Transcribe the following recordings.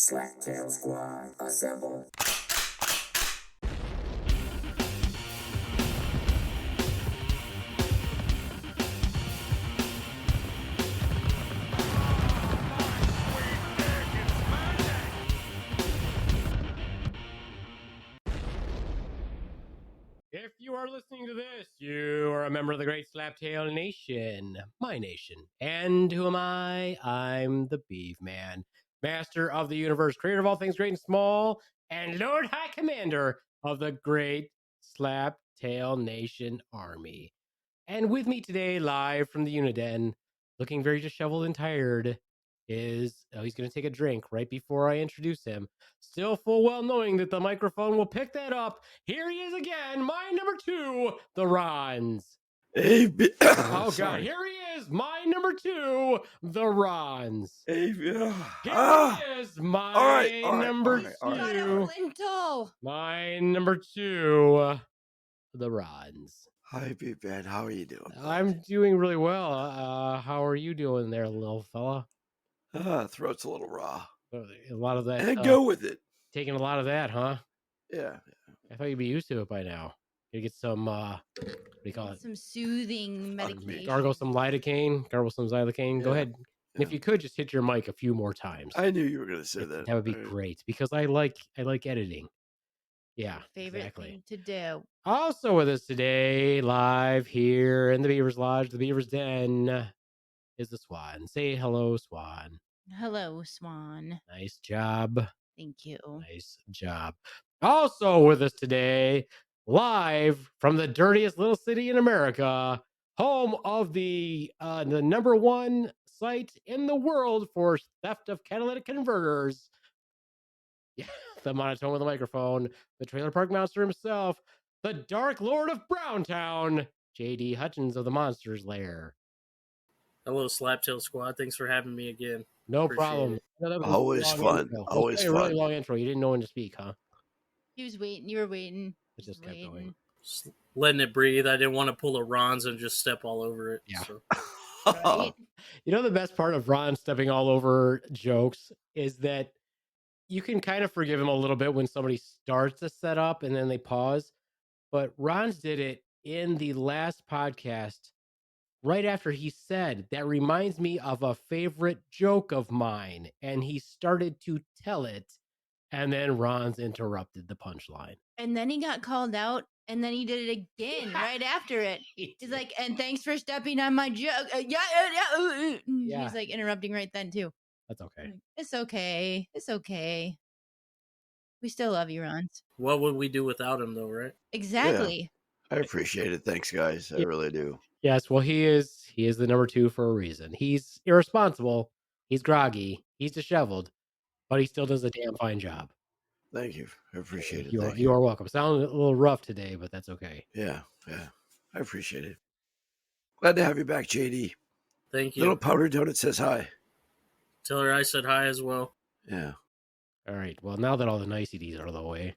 Slaptail Squad, assemble. If you are listening to this, you are a member of the great Slaptail Nation, my nation. And who am I? I'm the Beaveman, master of the universe, creator of all things great and small, and Lord High Commander of the great Slaptail Nation army. And with me today, live from the Uniden, looking very disheveled and tired, is he's going to take a drink right before I introduce him. Still full well knowing that the microphone will pick that up. Here he is again, my number 2, the Rons. Hey, oh God, here he is, my number 2, the Rons. Hey, here he is, my number 2. My number 2, the Rons. Hi, Beaveman. How are you doing? I'm doing really well. How are you doing there, little fella? Throat's a little raw. A lot of that. And go with it. Taking a lot of that, huh? Yeah. I thought you'd be used to it by now. You get some, what do you call it? Some soothing medication. Gargle some lidocaine. Gargle some xylocaine. Yeah. Go ahead. And if you could, just hit your mic a few more times. I knew you were going to say that. That would be great because I like editing. Yeah, favorite thing to do. Also with us today, live here in the Beaver's Lodge, the Beaver's Den, is the Swan. Say hello, Swan. Hello, Swan. Nice job. Thank you. Nice job. Also with us today, live from the dirtiest little city in America, home of the number 1 site in the world for theft of catalytic converters. Yeah, the monotone with the microphone, the trailer park monster himself, the Dark Lord of Browntown, J.D. Hutchins of the Monsters Lair. Hello, Slaptail Squad. Thanks for having me again. No problem. Always fun. Always fun. Really long intro. You didn't know when to speak, huh? He was waiting. You were waiting. It just kept going. Just letting it breathe. I didn't want to pull a Ron's and just step all over it. Yeah. So. Right? You know, the best part of Ron stepping all over jokes is that you can kind of forgive him a little bit when somebody starts a setup and then they pause. But Ron's did it in the last podcast right after he said, that reminds me of a favorite joke of mine. And he started to tell it. And then Ron's interrupted the punchline. And then he got called out. And then he did it again right after it. He's like, and thanks for stepping on my joke. Yeah. He's like interrupting right then, too. That's okay. It's okay. It's okay. We still love you, Ron. What would we do without him, though, right? Exactly. Yeah. I appreciate it. Thanks, guys. I really do. Yes, well, he is the number 2 for a reason. He's irresponsible. He's groggy. He's disheveled. But he still does a damn fine job. Thank you. I appreciate it. You are welcome. Sound a little rough today, but that's okay. Yeah. I appreciate it. Glad to have you back, JD. Thank you. Little Powder Donut says hi. Tell her I said hi as well. Yeah. All right. Well, now that all the niceties are out of the way,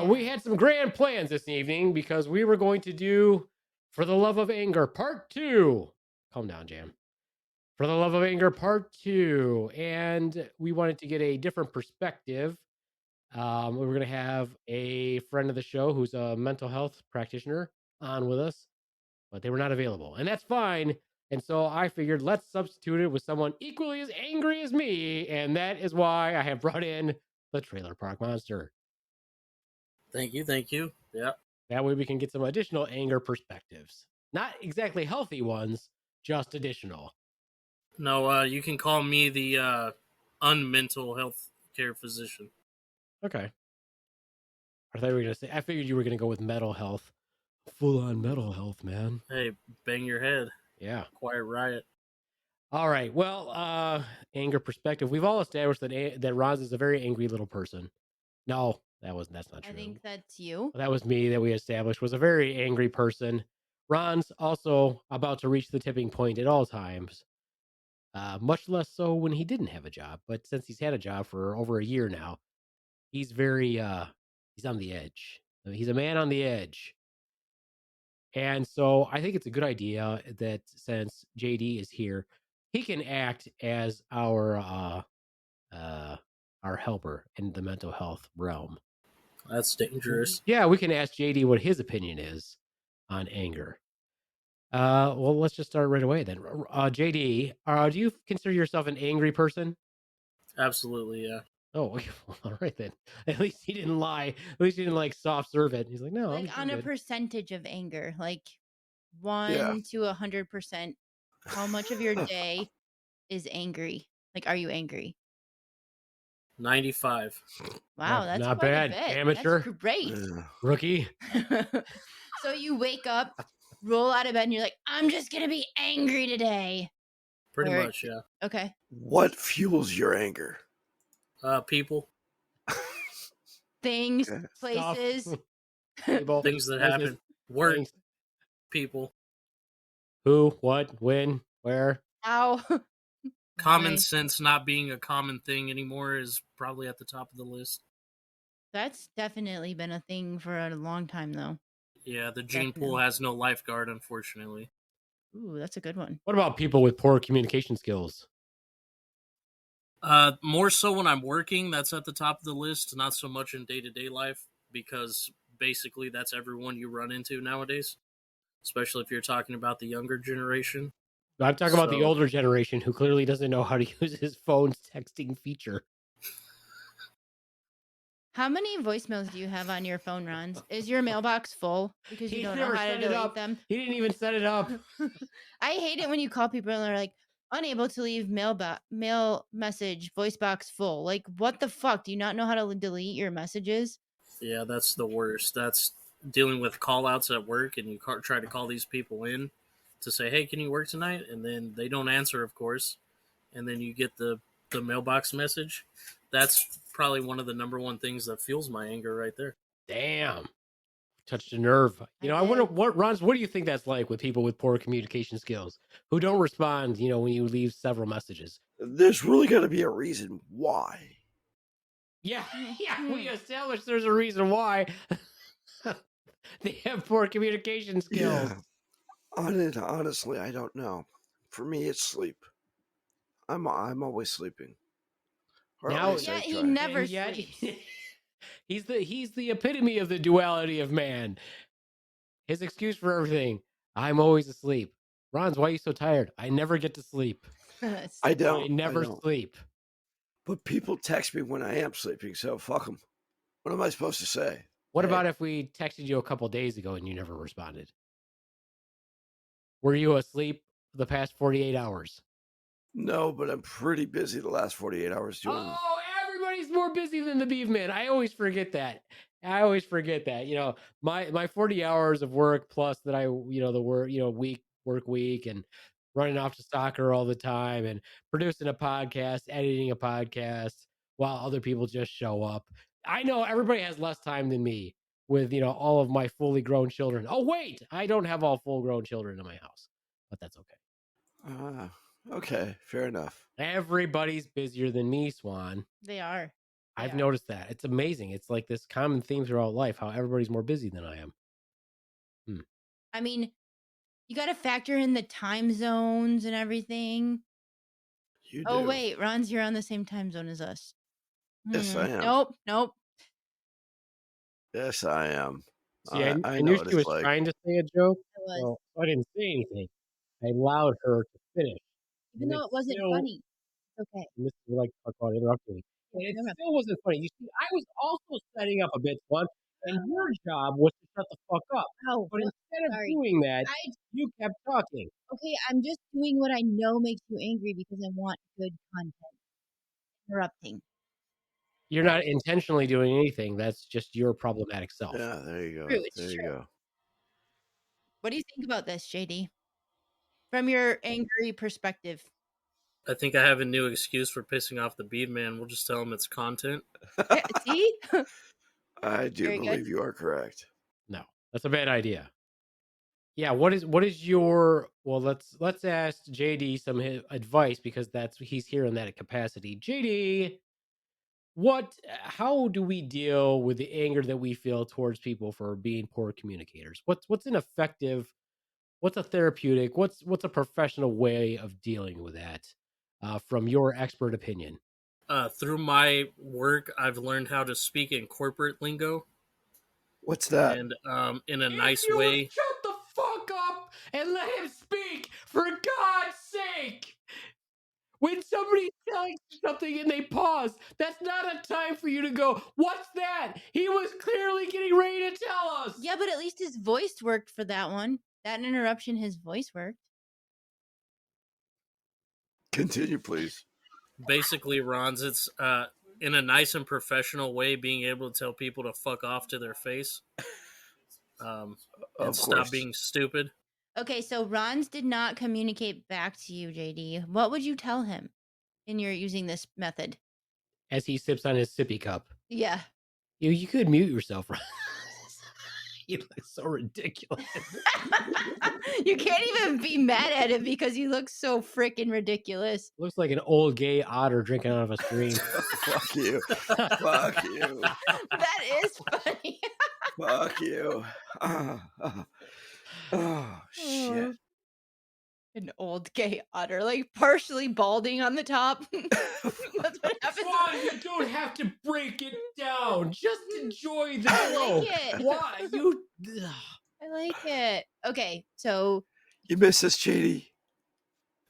we had some grand plans this evening because we were going to do For the Love of Anger Part 2. Calm down, Jam. For the Love of Anger Part 2. And we wanted to get a different perspective. We were going to have a friend of the show who's a mental health practitioner on with us, but they were not available. And that's fine. And so I figured let's substitute it with someone equally as angry as me. And that is why I have brought in the Trailer Park Monster. Thank you. Yeah. That way we can get some additional anger perspectives. Not exactly healthy ones, just additional. No, you can call me the unmental health care physician. Okay. I thought you were going to say, I figured you were going to go with mental health. Full on mental health, man. Hey, bang your head. Yeah. Quiet riot. All right. Well, anger perspective. We've all established that Ron's is a very angry little person. No, that's not true. I think that's you. That was me that we established was a very angry person. Ron's also about to reach the tipping point at all times. Much less so when he didn't have a job. But since he's had a job for over a year now, he's very, he's on the edge. He's a man on the edge. And so I think it's a good idea that since JD is here, he can act as our our helper in the mental health realm. That's dangerous. Yeah, we can ask JD what his opinion is on anger. Well, let's just start right away then. JD, do you consider yourself an angry person? Absolutely, yeah. Oh, all right then. At least he didn't lie. At least he didn't like soft serve it. He's like, no, Like I'm on a good. percentage of anger, like 1 to 100%. How much of your day is angry? Like, are you angry? 95. Wow, that's not quite bad. a bit. Amateur, That's great. Yeah. rookie. So you wake up, roll out of bed, and you're like, I'm just gonna be angry today. Pretty Or- much, yeah. Okay. What fuels your anger? People, Things, Okay. places. People, things that places, happen, work, things. people. Who, what, when, where. Ow. Common Why? sense not being a common thing anymore is probably at the top of the list. That's definitely been a thing for a long time, though. Yeah, the gene pool has no lifeguard, unfortunately. Ooh, that's a good one. What about people with poor communication skills? More so when I'm working, that's at the top of the list. Not so much in day-to-day life, because basically that's everyone you run into nowadays, especially if you're talking about the younger generation. I'm talking about the So- older generation who clearly doesn't know how to use his phone's texting feature. How many voicemails do you have on your phone, Ron? Is your mailbox full because you He don't know never how to set it delete up. them? He didn't even set it up. I hate it when you call people and they're like, unable to leave mail message, voice box full. Like, what the fuck? Do you not know how to delete your messages? Yeah, that's the worst. That's dealing with call outs at work, and you try to call these people in to say, hey, can you work tonight? And then they don't answer, of course. And then you get the mailbox message. That's probably one of the number one things that fuels my anger right there. Damn. Touched a nerve. I wonder what, Ron, what do you think that's like with people with poor communication skills who don't respond, when you leave several messages? There's really got to be a reason why. Yeah, we established there's a reason why they have poor communication skills. Yeah. Honestly, I don't know. For me, it's sleep. I'm always sleeping. Or Now, at least I Yeah, he try. never and yet sleeps. he's the epitome of the duality of man. His excuse for everything: I'm always asleep. Ron's, why are you so tired? I never get to sleep. I don't. I never don't. sleep. But people text me when I am sleeping, so fuck them. What am I supposed to say? What Hey. about if we texted you a couple days ago and you never responded? Were you asleep the past 48 hours? No, but I'm pretty busy the last 48 hours doing. Oh, everybody's more busy than the Beaveman. I always forget that. My 40 hours of work plus that the work week and running off to soccer all the time and producing a podcast, editing a podcast while other people just show up. I know everybody has less time than me with, all of my fully grown children. Oh, wait, I don't have all full grown children in my house, but that's okay. Okay, fair enough. Everybody's busier than me, Swan. They are. I've noticed that. It's amazing. It's like this common theme throughout life, how everybody's more busy than I am. I mean, you got to factor in the time zones and everything. You do. Oh, wait, Ron's, you're on the same time zone as us. Yes, I am. Nope. Yes, I am. See, I I knew know what she was it's like. trying to say a joke, I was. so I didn't say anything. I allowed her to finish. Even though it wasn't funny. It's okay. And this is like talk about interrupting me. And it still wasn't funny. You see, I was also setting up a bit fun, and your job was to shut the fuck up. Oh, But instead of sorry. doing that, you kept talking. Okay, I'm just doing what I know makes you angry because I want good content. Interrupting. You're not intentionally doing anything. That's just your problematic self. Yeah, there you go. True, it's there you true. go. What do you think about this, JD? From your angry perspective. I think I have a new excuse for pissing off the Beaveman. We'll just tell him it's content. Yeah, see? I do Very believe good. you are correct. No, that's a bad idea. Yeah, what is your let's ask JD some advice because he's here in that capacity. JD, how do we deal with the anger that we feel towards people for being poor communicators? What's an effective, what's a therapeutic, what's a professional way of dealing with that from your expert opinion? Through my work, I've learned how to speak in corporate lingo, What's that? and in a If nice you would way. shut the fuck up and let him speak, for God's sake! When somebody's telling you something and they pause, that's not a time for you to go, "What's that?" He was clearly getting ready to tell us. Yeah, but at least his voice worked for that one. That interruption, his voice worked. Continue, please. Basically, Ron's, it's in a nice and professional way, being able to tell people to fuck off to their face, and Of stop course. being stupid. Okay, so Ron's did not communicate back to you, JD. What would you tell him in your using this method? As he sips on his sippy cup. Yeah. You could mute yourself, Ron. You look so ridiculous. You can't even be mad at him because he looks so freaking ridiculous. Looks like an old gay otter drinking out of a stream. Fuck you. Fuck you. That is funny. Fuck you. Oh, shit. An old gay otter, like partially balding on the top. That's what happens. Ron, you don't have to break it down. Just enjoy the I show. like it. Why you? I like it. Okay, so You miss us, JD.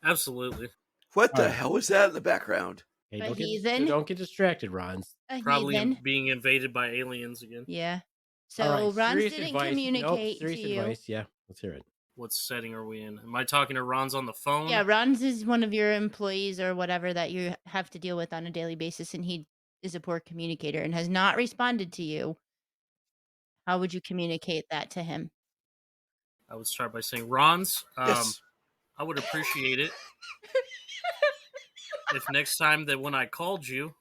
Absolutely. What the Alright. hell was that in the background? Hey, A don't heathen? don't get distracted, Ron. a Probably heathen. being invaded by aliens again. Yeah. So All right, Ron serious didn't advice. communicate serious to you. advice. Yeah, let's hear it. What setting are we in? Am I talking to Ron's on the phone? Yeah, Ron's is one of your employees or whatever that you have to deal with on a daily basis, and he is a poor communicator and has not responded to you. How would you communicate that to him? I would start by saying, Ron's, Yes. I would appreciate it if next time that when I called you,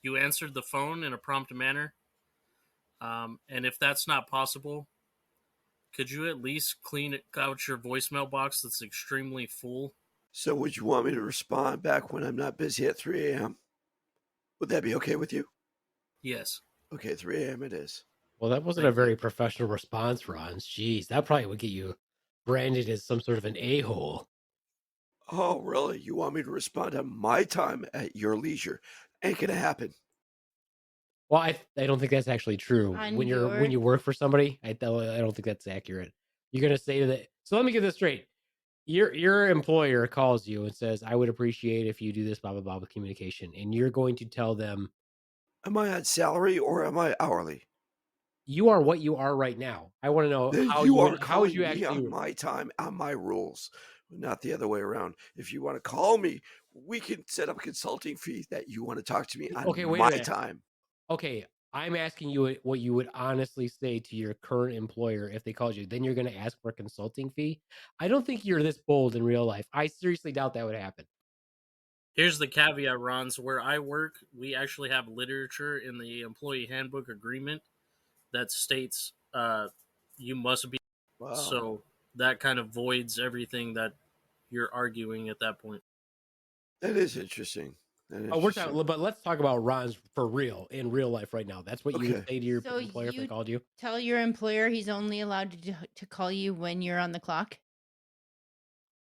you answered the phone in a prompt manner. And if that's not possible, could you at least clean out your voicemail box that's extremely full? So would you want me to respond back when I'm not busy at 3 a.m.? Would that be okay with you? Yes. Okay, 3 a.m. it is. Well, that wasn't Thank a very you. professional response, Ron. Jeez, that probably would get you branded as some sort of an a-hole. Oh, really? You want me to respond on my time at your leisure? Ain't gonna happen. Well, I don't think that's actually true. On When your- you work for somebody, I don't think that's accurate. You're gonna say that. So let me get this straight. Your employer calls you and says, "I would appreciate if you do this, blah blah blah, with communication," and you're going to tell them, Am I on salary or am I hourly? "You are what you are right now." I want to know Then how you you are would, how calling would you me actually. on my time, on my rules, not the other way around. If you want to call me, we can set up a consulting fee that you want to talk to me on Okay, wait a my minute. time. Okay, I'm asking you what you would honestly say to your current employer if they called you. Then you're going to ask for a consulting fee. I don't think you're this bold in real life. I seriously doubt that would happen. Here's the caveat, Ron's. Where I work, we actually have literature in the employee handbook agreement that states you must be. Wow. So that kind of voids everything that you're arguing at that point. That is interesting. We're talking, but let's talk about Ron's for real in real life right now. That's what you would Okay. say to your So employer if they you- called you. Tell your employer he's only allowed to call you when you're on the clock.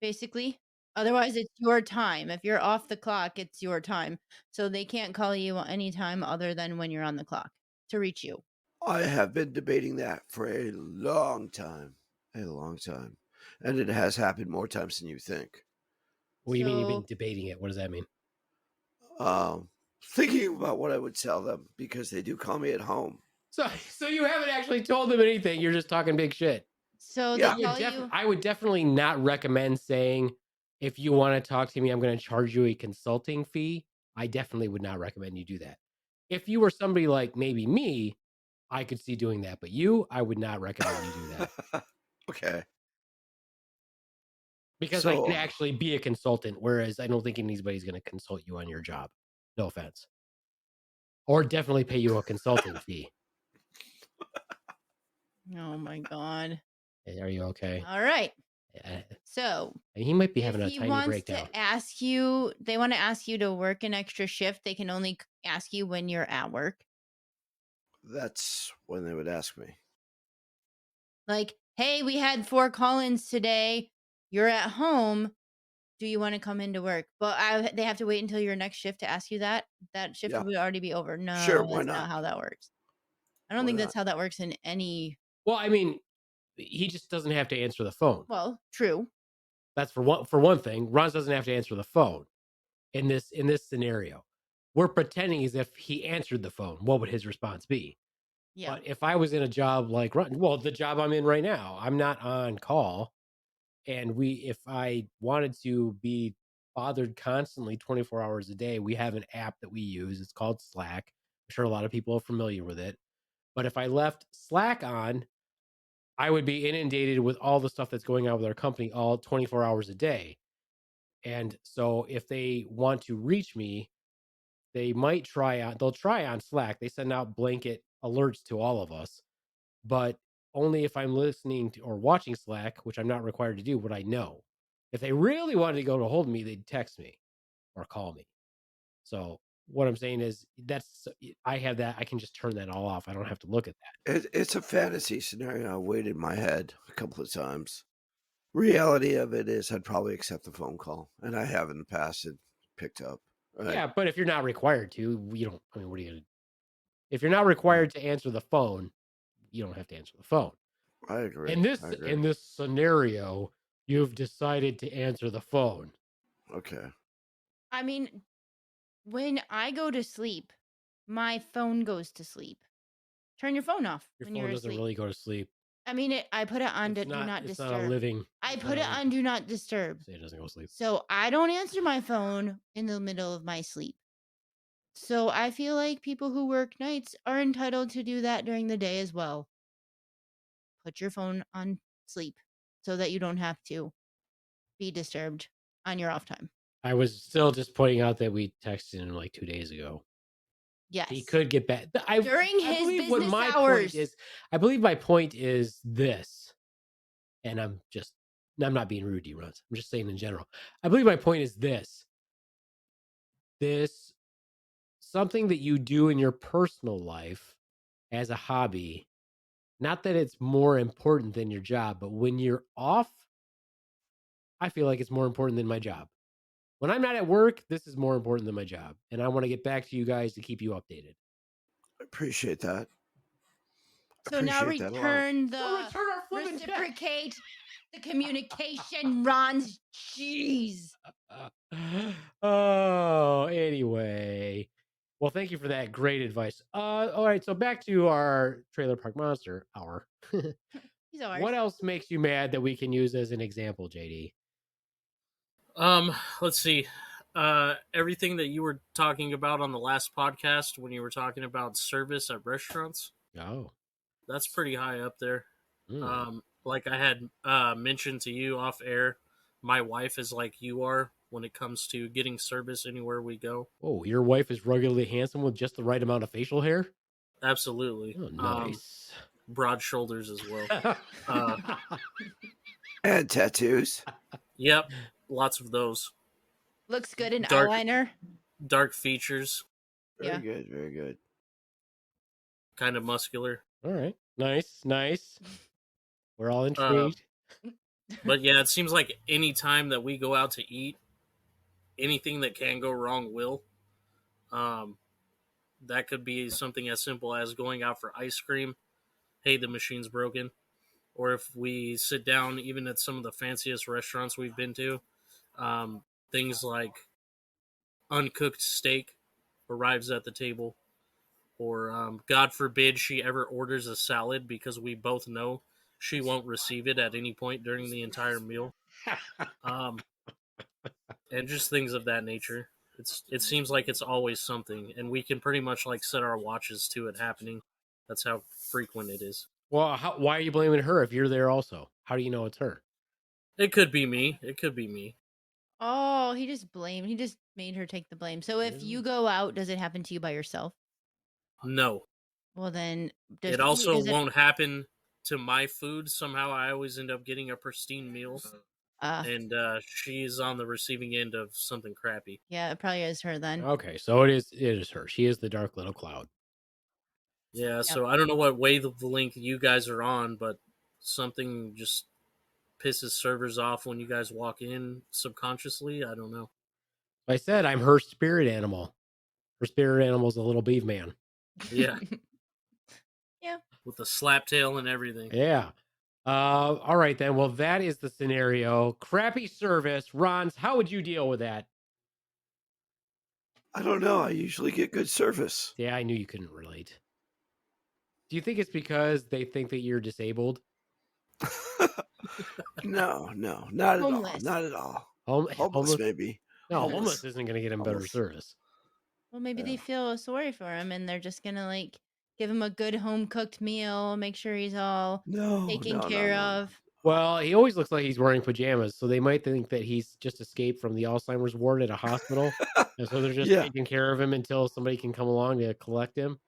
Basically. Otherwise, it's your time. If you're off the clock, it's your time. So they can't call you anytime other than when you're on the clock to reach you. I have been debating that for a long time. A long time. And it has happened more times than you think. What do you mean you've been So- debating it? What does that mean? Thinking about what I would tell them because they do call me at home. So you haven't actually told them anything. You're just talking big shit. So Yeah. they call you. I would definitely not recommend saying, if you want to talk to me, I'm going to charge you a consulting fee. I definitely would not recommend you do that. If you were somebody like maybe me, I could see doing that. But you, I would not recommend you do that. Okay. Because I So- can actually be a consultant, whereas I don't think anybody's going to consult you on your job. No offense. Or definitely pay you a consulting fee. Oh my god. Are you okay? All right. Yeah. So He might be if having a he tiny wants breakdown. to ask you, they want to ask you to work an extra shift. They can only ask you when you're at work. That's when they would ask me. Like, hey, we had 4 call-ins today. You're at home. do you want to come into work? But they have to wait until your next shift to ask you that. That shift Yeah. would already be over. No, Sure, why that's not? not how that works. I don't Why think not? that's how that works in any. Well, I mean, he just doesn't have to answer the phone. Well, true. That's for one thing. Ron doesn't have to answer the phone in this scenario. We're pretending as if he answered the phone. What would his response be? Yeah. But if I was in a job like Ron, well, the job I'm in right now, I'm not on call, and if I wanted to be bothered constantly 24 hours a day, we have an app that we use. It's called Slack. I'm sure a lot of people are familiar with it. But if I left Slack on, I would be inundated with all the stuff that's going on with our company all 24 hours a day. And so if they want to reach me, they'll try on Slack. They send out blanket alerts to all of us, but only if I'm listening to or watching Slack, which I'm not required to do, would I know. If they really wanted to go to hold of me, they'd text me or call me. So what I'm saying is I have that. I can just turn that all off. I don't have to look at that. It's a fantasy scenario I weighed in my head a couple of times. Reality of it is I'd probably accept the phone call, and I have in the past and picked up. Right? Yeah, but if you're not required to, you don't. I mean, what are you gonna? If you're not required to answer the phone, you don't have to answer the phone. I agree. In this scenario, you've decided to answer the phone. Okay. I mean, when I go to sleep, my phone goes to sleep. Turn your phone off Your when phone you're doesn't asleep. really go to sleep. I mean, I put it on It's do not it's disturb. not a living. I put it on do not disturb. Say it doesn't go to sleep. So I don't answer my phone in the middle of my sleep. So I feel like people who work nights are entitled to do that during the day as well. Put your phone on sleep so that you don't have to be disturbed on your off time. I was still just pointing out that we texted him like 2 days ago. Yes. He could get back. During his believe what business my hours. point is. I believe my point is this, and I'm not being rude to you, Runs. I'm just saying in general. I believe my point is this. This something that you do in your personal life as a hobby, not that it's more important than your job, but when you're off, I feel like it's more important than my job. When I'm not at work, this is more important than my job. And I want to get back to you guys to keep you updated. I appreciate that. So now return our flippin' check. reciprocate the communication, Ron's jeez. Oh, anyway. Well, thank you for that great advice. All right, so back to our Trailer Park Monster hour. He's ours. What else makes you mad that we can use as an example, JD? Let's see. Everything that you were talking about on the last podcast when you were talking about service at restaurants. Oh, that's pretty high up there. Like I had mentioned to you off air, my wife is like you are when it comes to getting service anywhere we go. Oh, your wife is ruggedly handsome with just the right amount of facial hair? Absolutely. Oh, nice. Broad shoulders as well. And tattoos. Yep, lots of those. Looks good in eyeliner. Dark features. Very good, very good. Kind of muscular. All right. Nice. We're all intrigued. But yeah, it seems like any time that we go out to eat, anything that can go wrong will. That could be something as simple as going out for ice cream. Hey, the machine's broken. Or if we sit down, even at some of the fanciest restaurants we've been to, things like uncooked steak arrives at the table. Or God forbid she ever orders a salad because we both know she won't receive it at any point during the entire meal. And just things of that nature. It seems like it's always something, and we can pretty much like set our watches to it happening. That's how frequent it is. Well, why are you blaming her if you're there also? How do you know it's her? It could be me. Oh, he just made her take the blame. So if you go out, does it happen to you by yourself? No. Well, then it also won't happen to my food. Somehow I always end up getting a pristine meal. And she's on the receiving end of something crappy. Yeah, it probably is her then. Okay, so it is her. She is the dark little cloud. Yeah, so I don't know what wavelength you guys are on, but something just pisses servers off when you guys walk in subconsciously. I don't know. I said I'm her spirit animal. Her spirit animal is a little Beaveman. Yeah. Yeah. With the slaptail and everything. Yeah. All right then. Well, that is the scenario. Crappy service. Ron's, how would you deal with that? I don't know. I usually get good service. Yeah, I knew you couldn't relate. Do you think it's because they think that you're disabled? No, not at all. Homeless. Not at all. Homeless? Homeless, maybe. No, Homeless. homeless isn't going to get him better Homeless. service. Well, maybe Yeah. they feel sorry for him and they're just gonna like give him a good home cooked meal, make sure he's all taken care of. Well, he always looks like he's wearing pajamas, so they might think that he's just escaped from the Alzheimer's ward at a hospital. And so they're just Yeah. taking care of him until somebody can come along to collect him.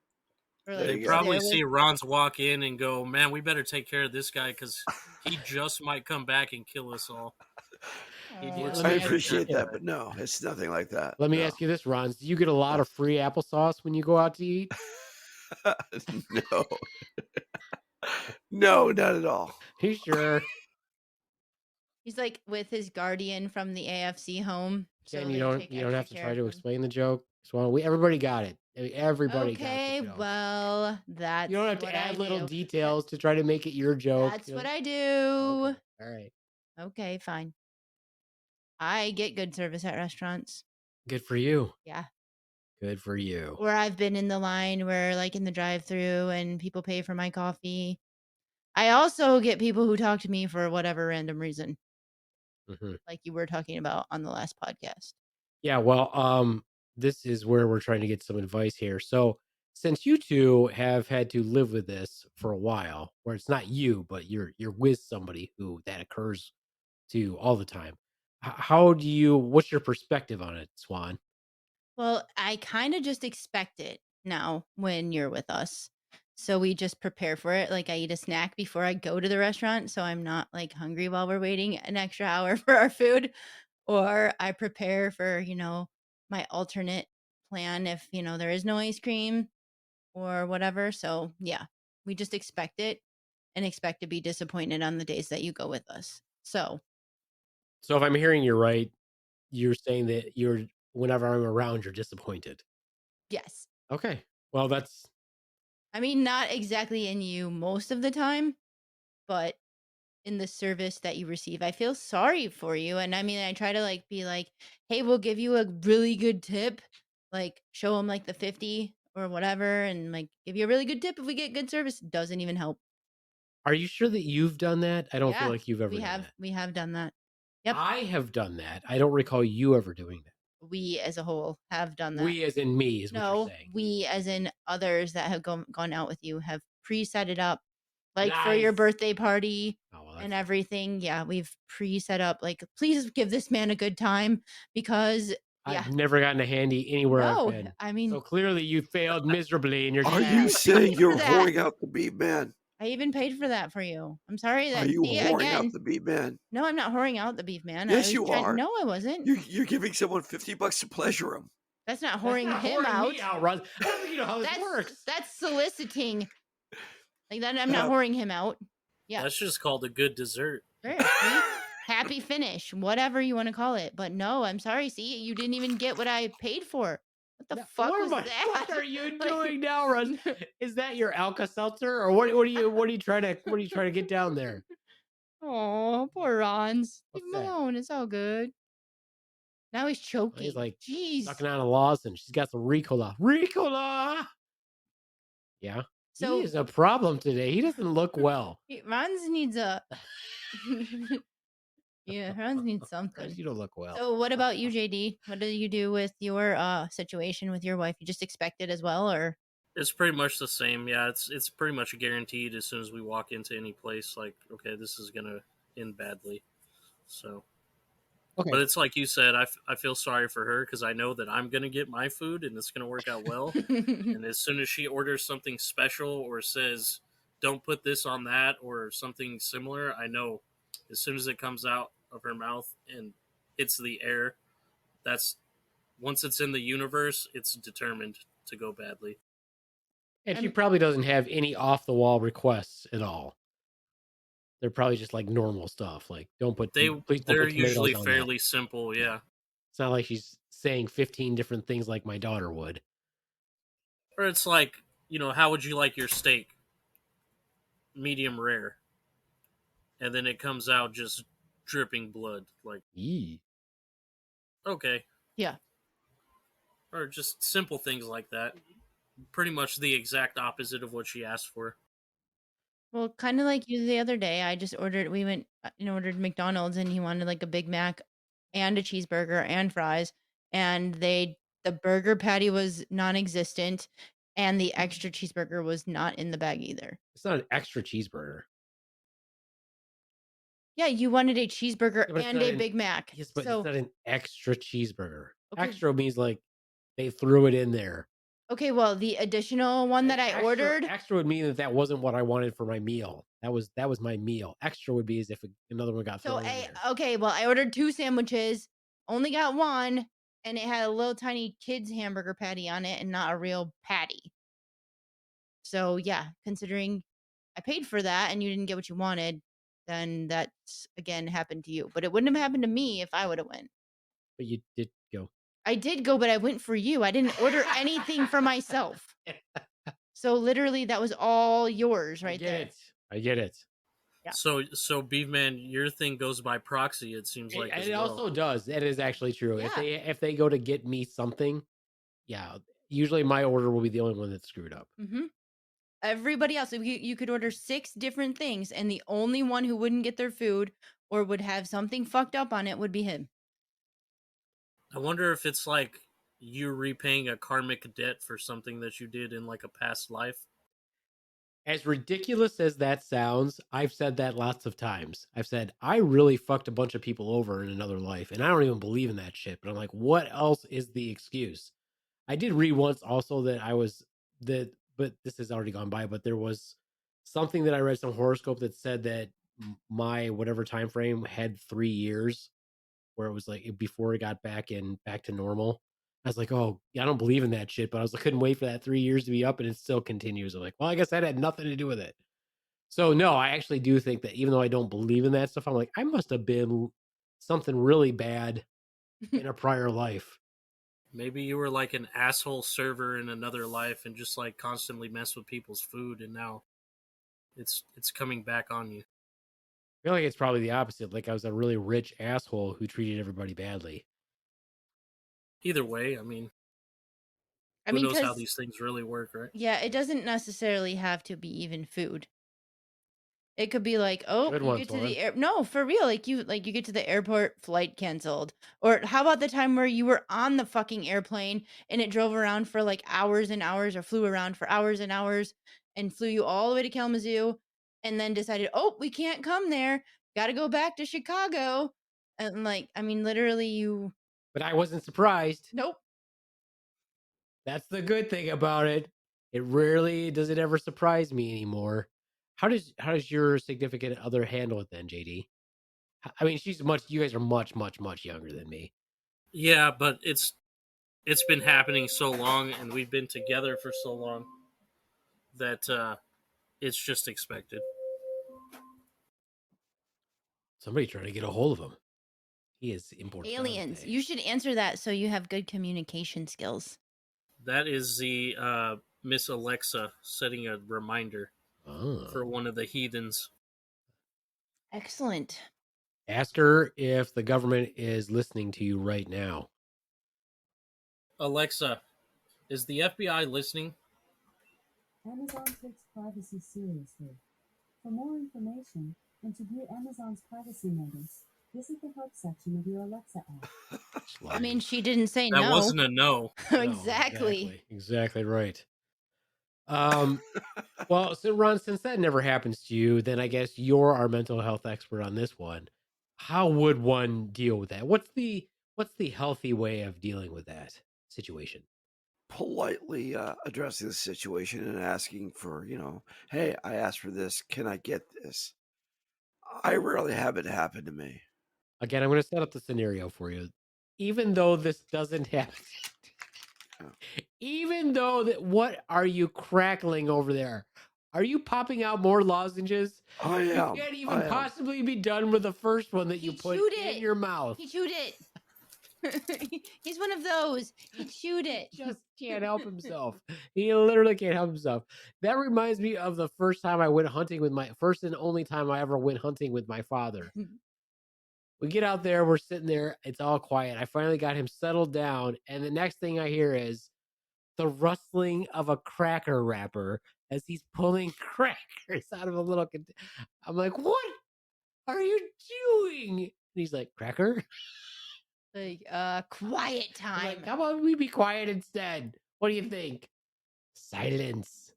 Or There They you go. probably there see Ron's walk in and go, man, we better take care of this guy because he just might come back and kill us all. Aw. Let I me ask appreciate you- that, but no, it's nothing like that. Let me No. ask you this, Ron. Do you get a lot of free applesauce when you go out to eat? No. No, not at all. You sure? He's like with his guardian from the AFC home. So Ken, they you don't take have extra to care try of to him. explain the joke. So everybody got it. I mean, everybody Okay, got the joke. well, that's You don't have to what add I little do. details to try to make it your joke. That's You what know? I do. Okay. All right. Okay, fine. I get good service at restaurants. Good for you. Yeah. Good for you. Or I've been in the line where like in the drive-through and people pay for my coffee. I also get people who talk to me for whatever random reason, Mhm. like you were talking about on the last podcast. Yeah, well, this is where we're trying to get some advice here. So, since you two have had to live with this for a while, where it's not you, but you're with somebody who that occurs to all the time. How do you? What's your perspective on it, Swan? Well, I kind of just expect it now when you're with us. So we just prepare for it. Like I eat a snack before I go to the restaurant. So I'm not like hungry while we're waiting an extra hour for our food. Or I prepare for, my alternate plan if, there is no ice cream or whatever. So yeah, we just expect it and expect to be disappointed on the days that you go with us. So So, if I'm hearing you right, you're saying that whenever I'm around, you're disappointed. yes. Okay. Well, that's I mean, not exactly in you most of the time, but in the service that you receive. I feel sorry for you. And I mean, I try to like be like, hey, we'll give you a really good tip. Like show them like the 50 or whatever and like give you a really good tip if we get good service. Doesn't even help. Are you sure that you've done that? I don't feel like you've ever we done have that. we have done that. Yep. I have done that. I don't recall you ever doing that. We as a whole have done that. We as in me is what you're No, saying. we as in others that have gone out with you have pre-set it up. Like for your Nice. birthday party Oh, well, and that's- everything. Yeah, we've pre-set up like please give this man a good time because yeah. I've never gotten a handy anywhere No, I've been. I mean So clearly you failed miserably and you're Are Yeah. you saying you're that. whoring out the Beaveman? I even paid for that for you. I'm sorry that Are you see, whoring again. out the Beaveman? No, I'm not whoring out the Beaveman. Yes, you are. No, I wasn't. You're giving someone $50 to pleasure him. That's not That's whoring not him whoring out. me out, Russ. I don't think you know how this That's works. that's soliciting. Like that, I'm not whoring him out. Yeah. That's just called a good dessert. Right, see? Happy finish, whatever you want to call it. But no, I'm sorry. See, you didn't even get what I paid for. What the fuck was What that? are you Like- doing now, Russ? Is that your Alka-Seltzer, or what are you trying to get down there? Oh, poor Ron's. Leave What's him that? alone. It's all good. Now he's choking. He's like jeez. sucking on a lozenge. She's got some Ricola. Ricola. Yeah. So he is a problem today. He doesn't look well. Ron's needs a. Yeah, Ron's needs Russ, something. you don't look well. So what about you, JD? What do you do with your situation with your wife? You just expect it as well, or? It's pretty much the same. Yeah, it's pretty much guaranteed as soon as we walk into any place. Like, okay, this is gonna end badly. So, Okay. but it's like you said. I feel sorry for her because I know that I'm gonna get my food and it's gonna work out well. And as soon as she orders something special or says, "Don't put this on that" or something similar, I know as soon as it comes out of her mouth and hits the air, that's once it's in the universe, it's determined to go badly. And she probably doesn't have any off the wall requests at all. they're probably just like normal stuff. Like don't put please don't They're put usually tomatoes on fairly that. simple. Yeah. It's not like she's saying 15 different things like my daughter would. Or it's like, how would you like your steak? Medium rare. And then it comes out just dripping blood. Like, Yee. okay. Yeah. Mm-hmm. Or just simple things like that. Pretty much the exact opposite of what she asked for. Well, kind of like you the other day, we went and ordered McDonald's and he wanted like a Big Mac and a cheeseburger and fries. And the burger patty was non-existent and the extra cheeseburger was not in the bag either. It's not an extra cheeseburger. Yeah, you wanted a cheeseburger Yeah, but it's and not a an- Big Mac. Yes, but So, it's not an extra cheeseburger. Okay. Extra means like they threw it in there. okay, well, the additional one that I ordered, Extra would mean that wasn't what I wanted for my meal. That was my meal. Extra would be as if another one got so thrown in there. okay, well, I ordered 2 sandwiches, only got one, and it had a little tiny kid's hamburger patty on it and not a real patty. So, yeah, considering I paid for that and you didn't get what you wanted, then that's again happened to you. But it wouldn't have happened to me if I would have went. But you did go. I did go, but I went for you. I didn't order anything for myself. So literally that was all yours right there. I get it. Yeah. So Beaveman, your thing goes by proxy, it seems like. It also does. That is actually true. Yeah. If they go to get me something, yeah, usually my order will be the only one that's screwed up. Mm-hmm. Everybody else, you could order 6 different things, and the only one who wouldn't get their food or would have something fucked up on it would be him. I wonder if it's like you repaying a karmic debt for something that you did in like a past life. As ridiculous as that sounds, I've said that lots of times. I've said, I really fucked a bunch of people over in another life, and I don't even believe in that shit. But I'm like, what else is the excuse? I did read once also that but this has already gone by, but there was something that I read, some horoscope that said that my whatever time frame had 3 years where it was like before it got back to normal. I was like, oh, yeah, I don't believe in that shit, but I couldn't wait for that 3 years to be up, and it still continues. I'm like, well, I guess that had nothing to do with it. So no, I actually do think that even though I don't believe in that stuff, I'm like, I must have been something really bad in a prior life. Maybe you were like an asshole server in another life and just like constantly mess with people's food, and now it's coming back on you. I feel like it's probably the opposite. Like I was a really rich asshole who treated everybody badly. Either way, I mean, who knows how these things really work, right? Yeah, it doesn't necessarily have to be even food. It could be like, oh, Good you one, get to Lauren. the air. No, for real. Like you get to the airport, flight canceled. Or how about the time where you were on the fucking airplane and it drove around for like hours and hours, or flew around for hours and hours and flew you all the way to Kalamazoo, and then decided, oh, we can't come there. Got to go back to Chicago. And like, I mean, literally, you. But I wasn't surprised. Nope. That's the good thing about it. It rarely does it ever surprise me anymore. How does your significant other handle it then, JD? I mean, you guys are much, much, much younger than me. Yeah, but it's been happening so long, and we've been together for so long that it's just expected. Somebody trying to get a hold of him. He is important. Aliens. You should answer that so you have good communication skills. That is the Miss Alexa setting a reminder for one of the heathens. Excellent. Ask her if the government is listening to you right now. Alexa, is the FBI listening? Amazon takes privacy seriously. For more information and to view Amazon's privacy notice, visit the help section of your Alexa app. I mean, she didn't say no. That wasn't a no. Exactly. Exactly right. Well, so Ron, since that never happens to you, then I guess you're our mental health expert on this one. How would one deal with that? What's the healthy way of dealing with that situation? Politely addressing the situation and asking for, hey, I asked for this. Can I get this? I rarely have it happen to me. Again, I'm going to set up the scenario for you. Even though this doesn't happen, even though what are you crackling over there? Are you popping out more lozenges? I You am. can't I even am. possibly be done with the first one that you He put chewed in it. your mouth. He chewed it. He's one of those. He chewed it. He just can't help himself. He literally can't help himself. That reminds me of the first time I went hunting with my first and only time I ever went hunting with my father. We get out there, we're sitting there, it's all quiet. I finally got him settled down, and the next thing I hear is the rustling of a cracker wrapper as he's pulling crackers out of a little. I'm like, what are you doing? And he's like, cracker? Like, quiet I'm time. like, how about we be quiet instead? What do you think? Silence.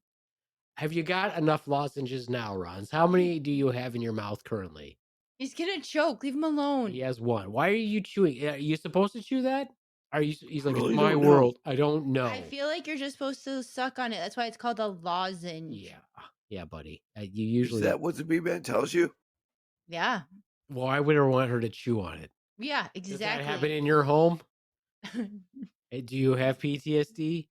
Have you got enough lozenges now, Rons? How many do you have in your mouth currently? He's gonna choke. Leave him alone. He has one. Why are you chewing? Are you supposed to chew that? Are you? He's like, Really it's my don't know. world. I don't know. I feel like you're just supposed to suck on it. That's why it's called a lozenge. Yeah, buddy. You Is usually. that what the Beaveman tells you? Yeah. Well, I wouldn't want her to chew on it. Yeah, Does that happen exactly. in your home? Do you have PTSD?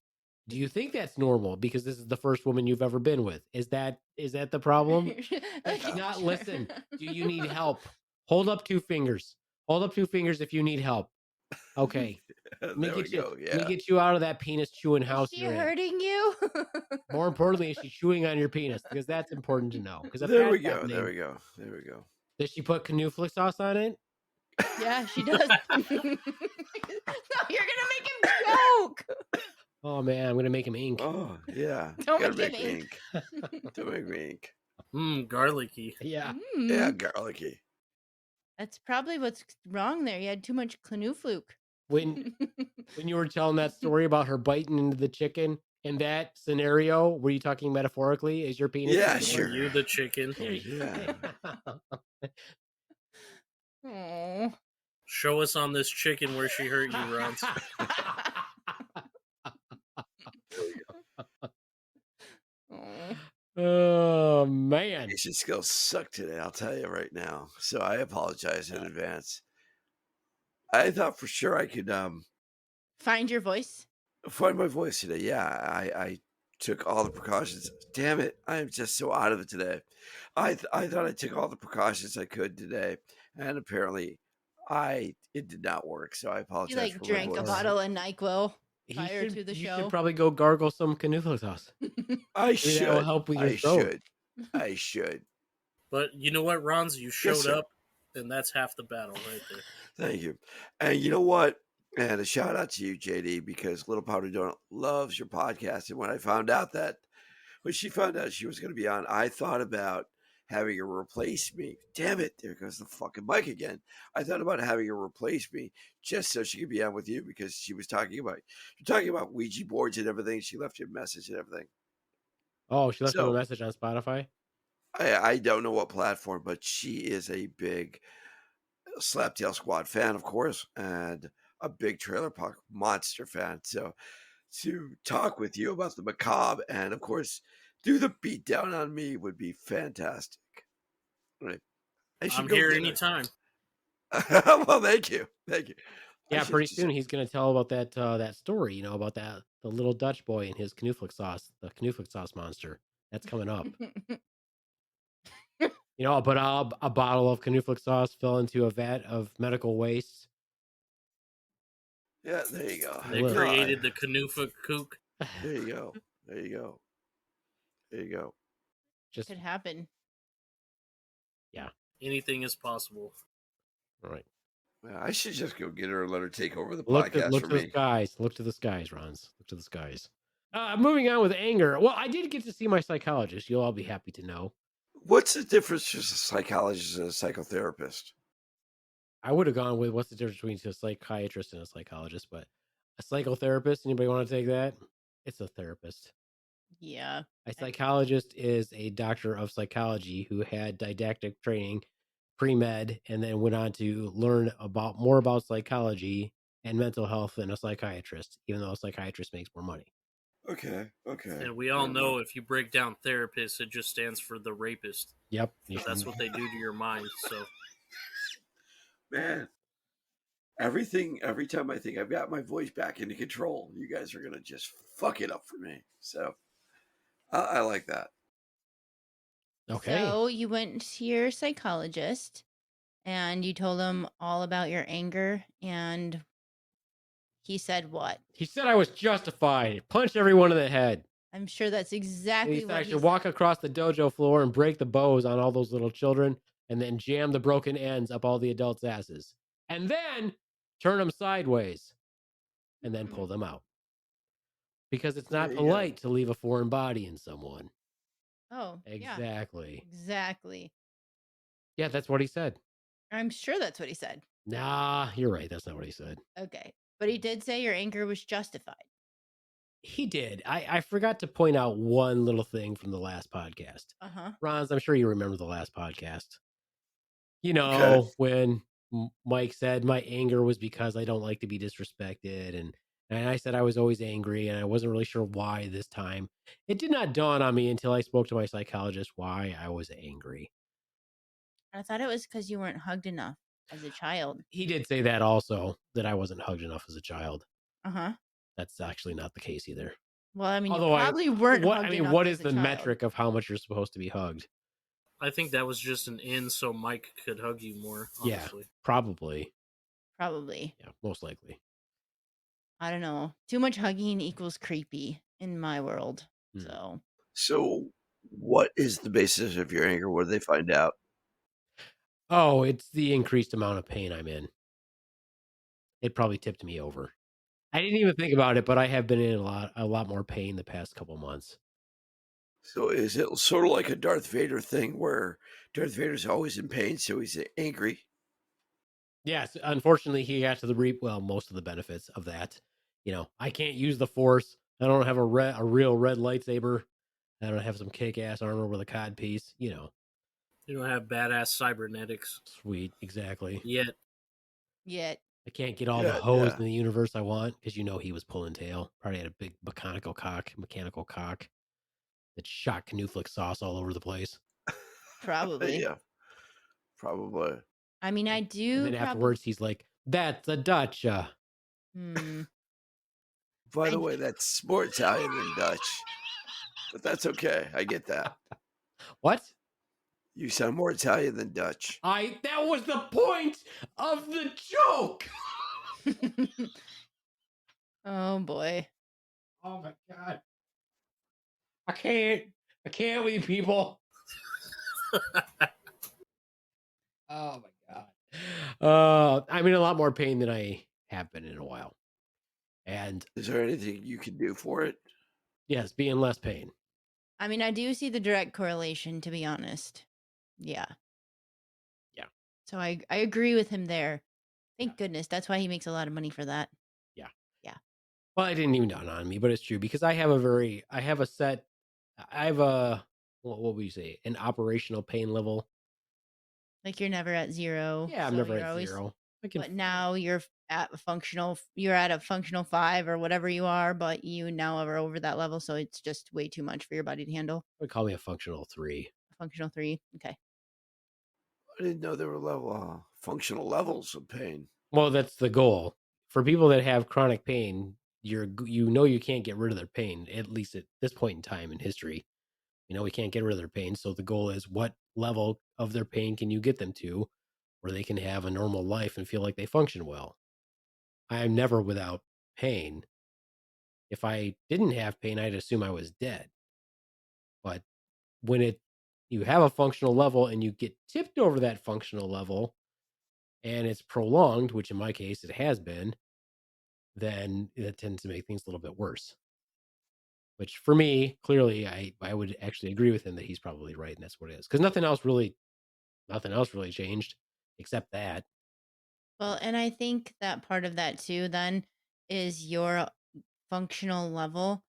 Do you think that's normal because this is the first woman you've ever been with? Is that the problem? Does she not listen? Do you need help? Hold up 2 fingers. Hold up 2 fingers if you need help. Okay. Let me There we get you. go. Let me Yeah. get you out of that penis chewing Is house she you're in. hurting you? More importantly, is she chewing on your penis? Because that's important to know. Because There we go. There we go. There we go. Does she put canoe sauce on it? Yeah, she does. No, you're gonna make him choke. Oh man, I'm gonna make him ink. Oh yeah. Don't Gotta make make him ink. Don't make me ink. Garlicky. Yeah. Yeah, garlicky. That's probably what's wrong there. You had too much canoe fluke. When you were telling that story about her biting into the chicken, in that scenario, were you talking metaphorically? Is your penis? Yeah, Are sure. you the chicken? Yeah. Oh. Show us on this chicken where she hurt you, Runs. Oh man. Asian skills suck today, I'll tell you right now. So I apologize in advance. I thought for sure I could Find your voice. find my voice today. Yeah, I took all the precautions. Damn it, I am just so out of it today. I thought I took all the precautions I could today, and apparently it did not work. So I apologize. You like for my drank a voice. bottle of NyQuil He prior to the you show. should probably go gargle some canoe sauce. I Maybe should. that will help with your I throat. should. I should. But you know what, Rons? You showed sir. up, and that's half the battle right there. Thank you. And you know what? And a shout out to you, JD, because Little Powder Donut loves your podcast. And when she found out she was going to be on, I thought about having her replace me. Damn it. There goes the fucking mic again. I thought about having her replace me just so she could be on with you because you're talking about Ouija boards and everything. She left you a message and everything. Oh, she left you a So- message on Spotify? I don't know what platform, but she is a big Slaptail Squad fan, of course, and a big Trailer Park Monster fan. So to talk with you about the macabre and, of course, do the beat down on me would be fantastic. Right. I'm here anytime. Well, thank you. Thank you. Yeah, pretty soon he's going to tell about that story, about the little Dutch boy and his canoe sauce, the canoe sauce monster. That's coming up. I'll put a bottle of canoe sauce, fill into a vat of medical waste. Yeah, there you go. They created the Canufa kook. There you go. There you go. There you go. Just Could happen. Anything is possible. all right. Yeah, I should just go get her and let her take over the Look podcast to for the me. skies. Look to the skies, Rons. Look to the skies. Moving on with anger. Well, I did get to see my psychologist. You'll all be happy to know. What's the difference between a psychologist and a psychotherapist? I would have gone with what's the difference between a psychiatrist and a psychologist, but a psychotherapist, anybody want to take that? It's a therapist. Yeah. A psychologist is a doctor of psychology who had didactic training, pre-med, and then went on to learn more about psychology and mental health than a psychiatrist, even though a psychiatrist makes more money. Okay. And we all know if you break down therapist, it just stands for the rapist. Yep. That's what they do to your mind. So, Man, every time I think I've got my voice back into control, you guys are going to just fuck it up for me. So I like that. Okay. So you went to your psychologist and you told him all about your anger, and he said what? He said I was justified. Punch everyone in the head. I'm sure that's And exactly he said what I he should said. walk across the dojo floor and break the bows on all those little children and then jam the broken ends up all the adults' asses. And then turn them sideways and then pull them out. Because it's not There you go. polite to leave a foreign body in someone. Oh, yeah, Exactly. exactly. Yeah, that's what he said. I'm sure that's what he said. Nah, you're right. That's not what he said. Okay. But he did say your anger was justified. He did. I forgot to point out one little thing from the last podcast. Uh-huh. Ron's, I'm sure you remember the last podcast. You know, Okay. when Mike said my anger was because I don't like to be disrespected. And I said I was always angry and I wasn't really sure why this time. It did not dawn on me until I spoke to my psychologist why I was angry. I thought it was because you weren't hugged enough as a child. He did say that also, that I wasn't hugged enough as a child. Uh-huh. That's actually not the case either. Well, I mean, Although you probably weren't hugged enough what as is a the child. metric of how much you're supposed to be hugged? I think that was just an in so Mike could hug you more, honestly. Yeah, probably. Probably. Yeah, most likely. I don't know. Too much hugging equals creepy in my world. Hmm. So, what is the basis of your anger? What did they find out? Oh, it's the increased amount of pain I'm in. It probably tipped me over. I didn't even think about it, but I have been in a lot more pain the past couple months. So, is it sort of like a Darth Vader thing where Darth Vader's always in pain, so he's angry? Yes, unfortunately, he got to the most of the benefits of that. You know, I can't use the Force. I don't have a real red lightsaber. I don't have some kick-ass armor with a cod piece. You know, You don't have badass cybernetics sweet, exactly. yet. Yet. I can't get all the hoes in the universe I want because you know he was pulling tail. Probably had a big mechanical cock that shot Knuflick sauce all over the place. Probably. Yeah, probably. I mean, I do. And then afterwards, he's like, "That's a Dutch." By the way, that's more Italian than Dutch, but that's okay. I get that. What? You sound more Italian than Dutch. That was the point of the joke. Oh boy. Oh my god. I can't with you people. Oh my god. I'm in a lot more pain than I have been in a while. And is there anything you can do for it? Yes, be in less pain. I mean, I do see the direct correlation, to be honest. Yeah. Yeah. So I agree with him there. Thank goodness. That's why he makes a lot of money for that. Yeah. Yeah. Well, it didn't even dawn on me, but it's true because I have a what would you say, an operational pain level. Like you're never at zero. Yeah, I'm never at zero. But now you're at a functional 5 or whatever you are, but you now are over that level, so it's just way too much for your body to handle. Would call me a functional 3. Functional 3. Okay. I didn't know there were functional levels of pain. Well, that's the goal. For people that have chronic pain, you can't get rid of their pain, at least at this point in time in history. We can't get rid of their pain. So the goal is, what level of their pain can you get them to where they can have a normal life and feel like they function well? I am never without pain. If I didn't have pain, I'd assume I was dead. But when you have a functional level and you get tipped over that functional level and it's prolonged, which in my case it has been, then it tends to make things a little bit worse. Which for me, clearly, I would actually agree with him that he's probably right, and that's what it is. Because nothing else really changed except that. Well, and I think that part of that too then is your functional level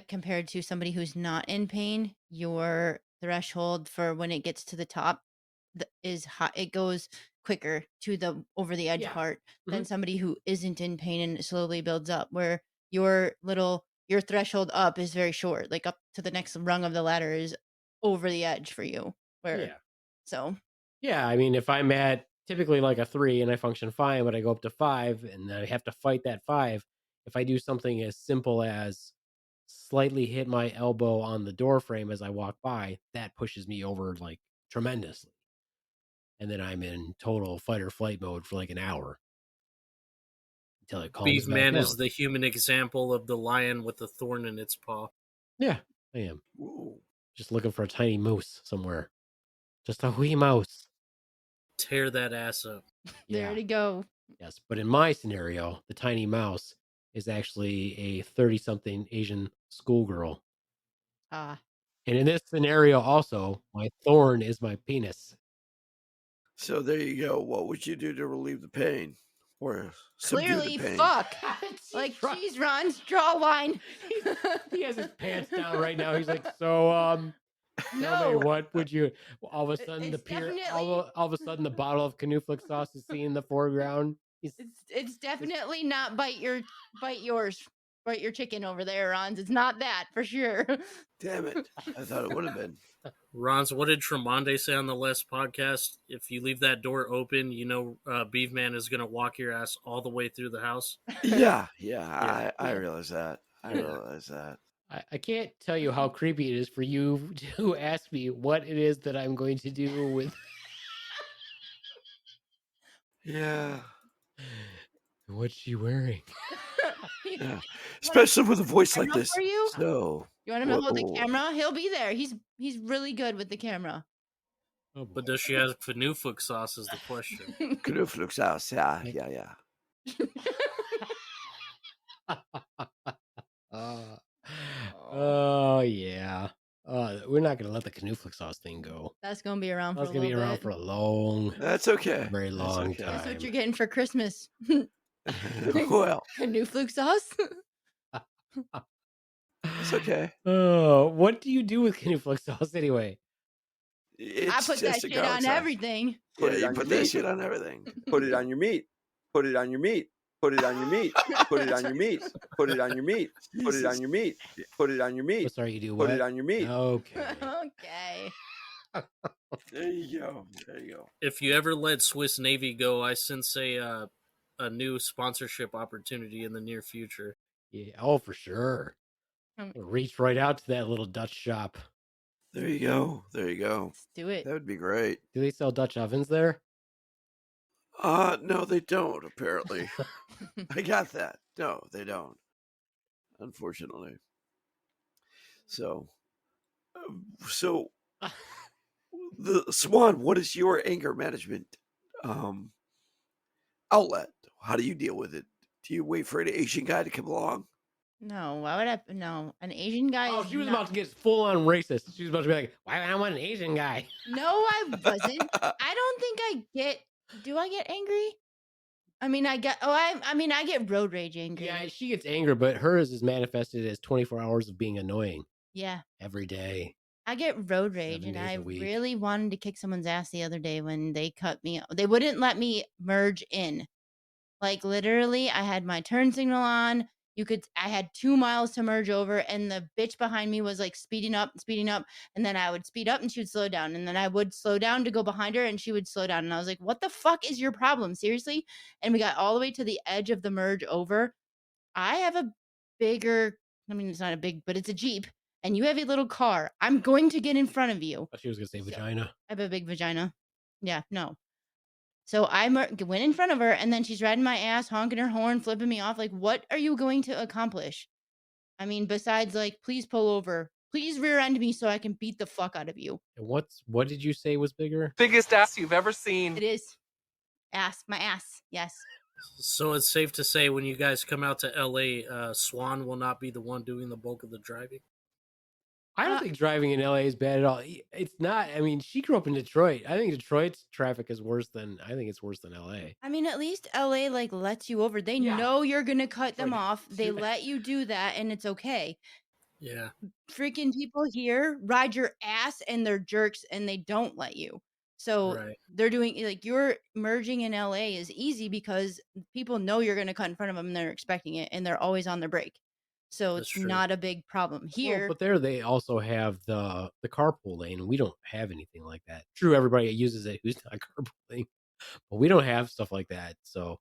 compared to somebody who's not in pain. Your threshold for when it gets to the top is high. It goes quicker to the over the edge part than somebody who isn't in pain, and it slowly builds up, where your threshold up is very short. Like up to the next rung of the ladder is over the edge for you. Yeah, I mean, if I'm at typically like a 3 and I function fine, but I go up to 5 and I have to fight that 5, if I do something as simple as slightly hit my elbow on the door frame as I walk by, that pushes me over like tremendously. And then I'm in total fight or flight mode for like an hour until it calms back Beaveman down. is the human example of the lion with the thorn in its paw. Yeah, I am. Whoa. Just looking for a tiny moose somewhere. Just a wee mouse. Tear that ass up. There to go. Yes, but in my scenario, the tiny mouse is actually a 30-something Asian schoolgirl. Ah. And in this scenario also, my thorn is my penis. So there you go. What would you do to relieve the pain or subdue Clearly, the pain? fuck. Like, geez, Ron, draw a line. He has his pants down right now. He's like, so, tell me, No. what would you? All of a sudden, It's the peer, definitely- all of a sudden, the bottle of Canuflix sauce is seen in the foreground. It's definitely not bite your chicken over there, Ron's. It's not that for sure. Damn it. I thought it would have been. Rons, what did Tremonde say on the last podcast? If you leave that door open, Beaveman is going to walk your ass all the way through the house. Yeah. Yeah. I realize that. I realize that. I can't tell you how creepy it is for you to ask me what it is that I'm going to do with. Yeah. What's she wearing? Yeah. Especially with a voice like Camera this. for you? So You want him to hold the Whoa. camera? He'll be there. He's really good with the camera. Oh, But does she have Fanufuk sauce is the question. Knuflux house. Yeah. Oh yeah. We're not gonna let the Canuflix sauce thing go. That's gonna be around for That's a gonna be little around bit. for a long, That's okay. very long okay. That's time. what you're getting for Christmas. Well, Canoe fluke sauce. it's okay. Oh, what do you do with Canuflix sauce anyway? It's I put that just a shit garlic on sauce. everything. Yeah, you on put your that meat. shit on everything. Put it on your meat. Put it on your meat. Put it on your meat. Put it on your meat. Put it on your meat. Put it on your meat. Put it on your meat. Oh, sorry, you do Put what? it on your meat. Okay. Okay. There you go. There you go. If you ever let Swiss Navy go, I sense a new sponsorship opportunity in the near future. Yeah. Oh, for sure. Reach right out to that little Dutch shop. There you go. There you go. Let's do it. That would be great. Do they sell Dutch ovens there? No, they don't, apparently. I got that. No, they don't. Unfortunately. So the Swan, what is your anger management outlet? How do you deal with it? Do you wait for an Asian guy to come along? No, why would I? No, an Asian guy. Oh, is she was not- about to get full on racist. She was about to be like, "Why I want an Asian guy?" No, I wasn't. I don't think I get. Do I get angry? I mean, I get. Oh, I mean, I get road rage angry. Yeah, she gets angry, but hers is manifested as 24 hours of being annoying Yeah. every day. I get road rage, 7 and days I a week. really wanted to kick someone's ass the other day when they cut me. They wouldn't let me merge in. Like literally, I had my turn signal on. I had 2 miles to merge over, and the bitch behind me was like speeding up, and then I would speed up and she would slow down, and then I would slow down to go behind her and she would slow down. And I was like, what the fuck is your problem? Seriously? And we got all the way to the edge of the merge over. I have a bigger, I mean, it's not a big, but it's a Jeep, and you have a little car. I'm going to get in front of you. I thought she was gonna say So- vagina. I have a big vagina. Yeah, no. So I went in front of her, and then she's riding my ass, honking her horn, flipping me off. Like, what are you going to accomplish? I mean, besides, like, please pull over. Please rear end me so I can beat the fuck out of you. And what did you say was bigger? Biggest ass you've ever seen. It is. My ass. Yes. So it's safe to say when you guys come out to LA, Swan will not be the one doing the bulk of the driving. I don't think driving in LA is bad at all. It's not. I mean, she grew up in Detroit. I think Detroit's traffic is worse than. I think it's worse than LA. I mean, at least LA, like, lets you over. They Yeah. know you're going to cut them Right. off. They let you do that, and it's okay. Yeah. Freaking people here ride your ass, and they're jerks, and they don't let you. So Right. they're doing, like, your merging in LA is easy because people know you're going to cut in front of them, and they're expecting it, and they're always on their break. So That's it's true. not a big problem here. Well, but there they also have the carpool lane. We don't have anything like that. True, everybody uses it who's not carpooling, but we don't have stuff like that. So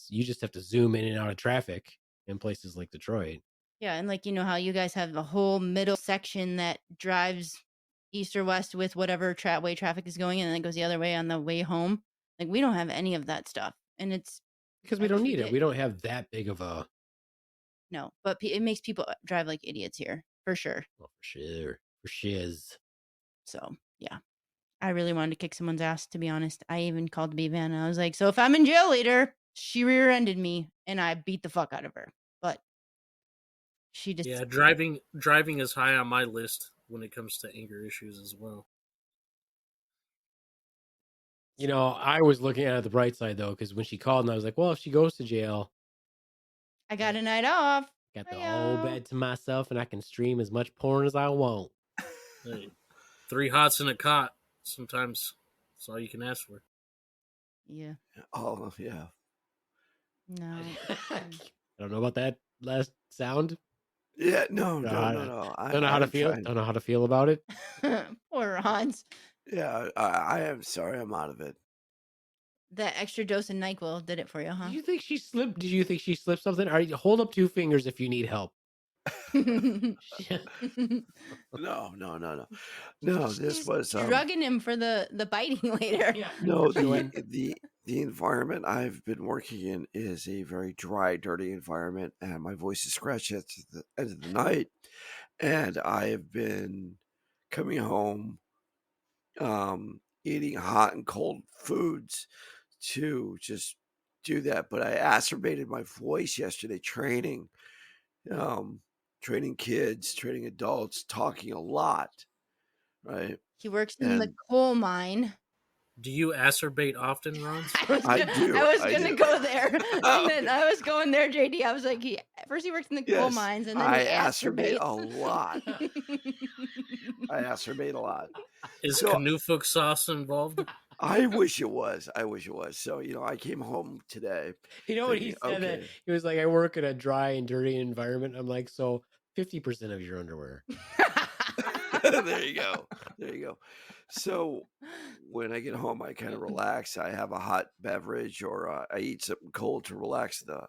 you just have to zoom in and out of traffic in places like Detroit. Yeah, and like, you know how you guys have a whole middle section that drives east or west with whatever way traffic is going, and then it goes the other way on the way home. Like, we don't have any of that stuff, and it's Because we don't need it. ridic- We don't have that big of a. no, but it makes people drive like idiots here for sure. Oh, for sure. For shiz. So yeah, I really wanted to kick someone's ass, to be honest. I even called Beaveman and I was like, so if I'm in jail later, she rear-ended me and I beat the fuck out of her. But she just Yeah, driving is high on my list when it comes to anger issues as well. You know, I was looking at the bright side though, because when she called and I was like, well, if she goes to jail, I got a night off. got the Hi-yo. whole bed to myself and I can stream as much porn as I want. Hey, 3 hots in a cot. Sometimes that's all you can ask for. Yeah. Oh, yeah. No. I don't know about that last sound. Yeah, no. No. Don't know how to I'm feel. trying- Don't know how to feel about it. Poor Hans. Yeah, I am sorry. I'm out of it. That extra dose of NyQuil did it for you, huh? Do you think she slipped? Did you think she slipped something? All right, hold up 2 fingers if you need help. No. No, this She's was drugging him for the biting later. Yeah. no Doing- the environment I've been working in is a very dry, dirty environment, and my voice is scratched at the end of the night. And I have been coming home, eating hot and cold foods to just do that. But I acerbated my voice yesterday training kids, training adults, talking a lot, right? He works in the And- coal mine. Do you acerbate often, Ron? I do, I was I gonna do. go there, and then I was going there, JD. I was like, first he works in the coal Yes, mines, and then I he acerbate acerbates. a lot. I acerbate a lot. Is So- Canufook sauce involved? I wish it was. So, I came home today. You know what he thinking, said? That okay. he was like, "I work in a dry and dirty environment." I'm like, so 50% of your underwear. There you go. So when I get home, I kind of relax. I have a hot beverage, or I eat something cold to relax the.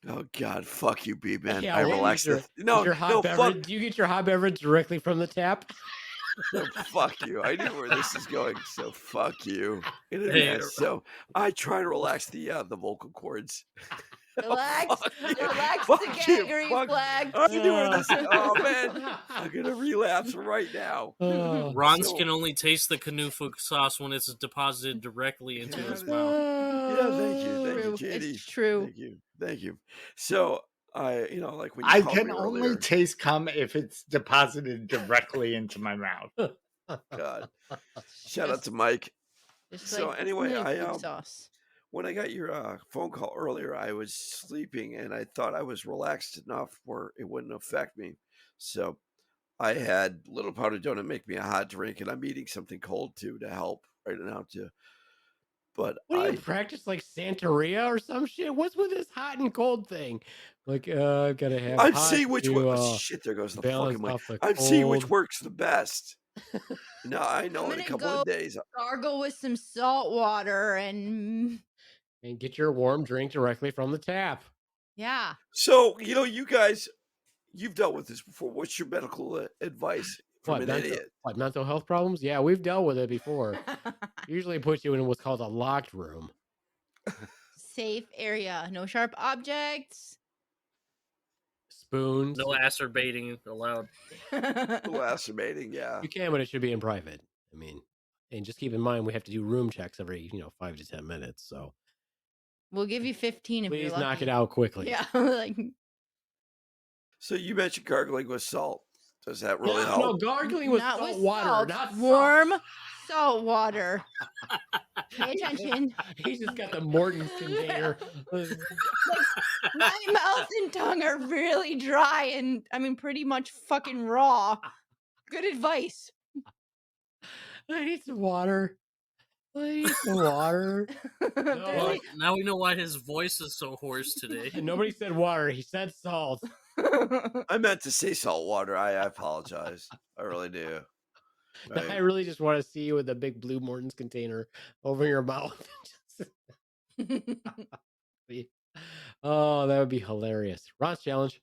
Oh God, fuck you, Beaveman. Yeah, I what relax is the. your hot No, beverage? Do you get your hot beverage directly from the tap? fuck you. I knew where this is going, so fuck you in Hey, advance. So I try to relax the vocal cords. Relax, Fuck you. relax Fuck the you, gag fuck- reflex. I knew where this. Oh man, I'm gonna relapse right now. Oh. Ron's So- can only taste the Canufook sauce when it's deposited directly into his Yeah. mouth. Yeah, thank you, True. JD. It's true. Thank you. So I, like when you I called can me only earlier, taste cum if it's deposited directly into my mouth. God, shout out to Mike. Just So like anyway, NyQuil sauce. When I got your phone call earlier, I was sleeping and I thought I was relaxed enough where it wouldn't affect me. So I had Little Powder Donut make me a hot drink, and I'm eating something cold too to help right now too. But What do you practice, like Santeria or some shit? What's with this hot and cold thing? Like, I've got to have. I'm hot seeing which to, one. Shit, there goes the balance fucking mic. off the I'm seeing which cold. works the best. No, I know I'm in a gonna couple go of days. gargle with some salt water and And get your warm drink directly from the tap. yeah. So you guys, you've dealt with this before. What's your medical advice from an mental, idiot? what, mental health problems? Yeah, we've dealt with it before. Usually puts you in what's called a locked room. Safe area. No sharp objects. Spoons. No acerbating allowed. Masturbating, yeah. You can, but it should be in private. I mean, and just keep in mind we have to do room checks every 5 to 10 minutes. So We'll give you 15 if you're please lucky. knock it out quickly. Yeah, like So you mentioned gargling with salt. Does that really No, help? gargling with not salt with water, salt, not salt. warm salt water. Pay attention. He's just got the Morton's container. My mouth and tongue are really dry and pretty much fucking raw. Good advice. I need some water. I need some water. Well, now we know why his voice is so hoarse today. And nobody said water. He said salt. I meant to say salt water. I apologize. I really do. Right. I really just want to see you with a big blue Morton's container over your mouth. Oh, that would be hilarious. Ron's challenge.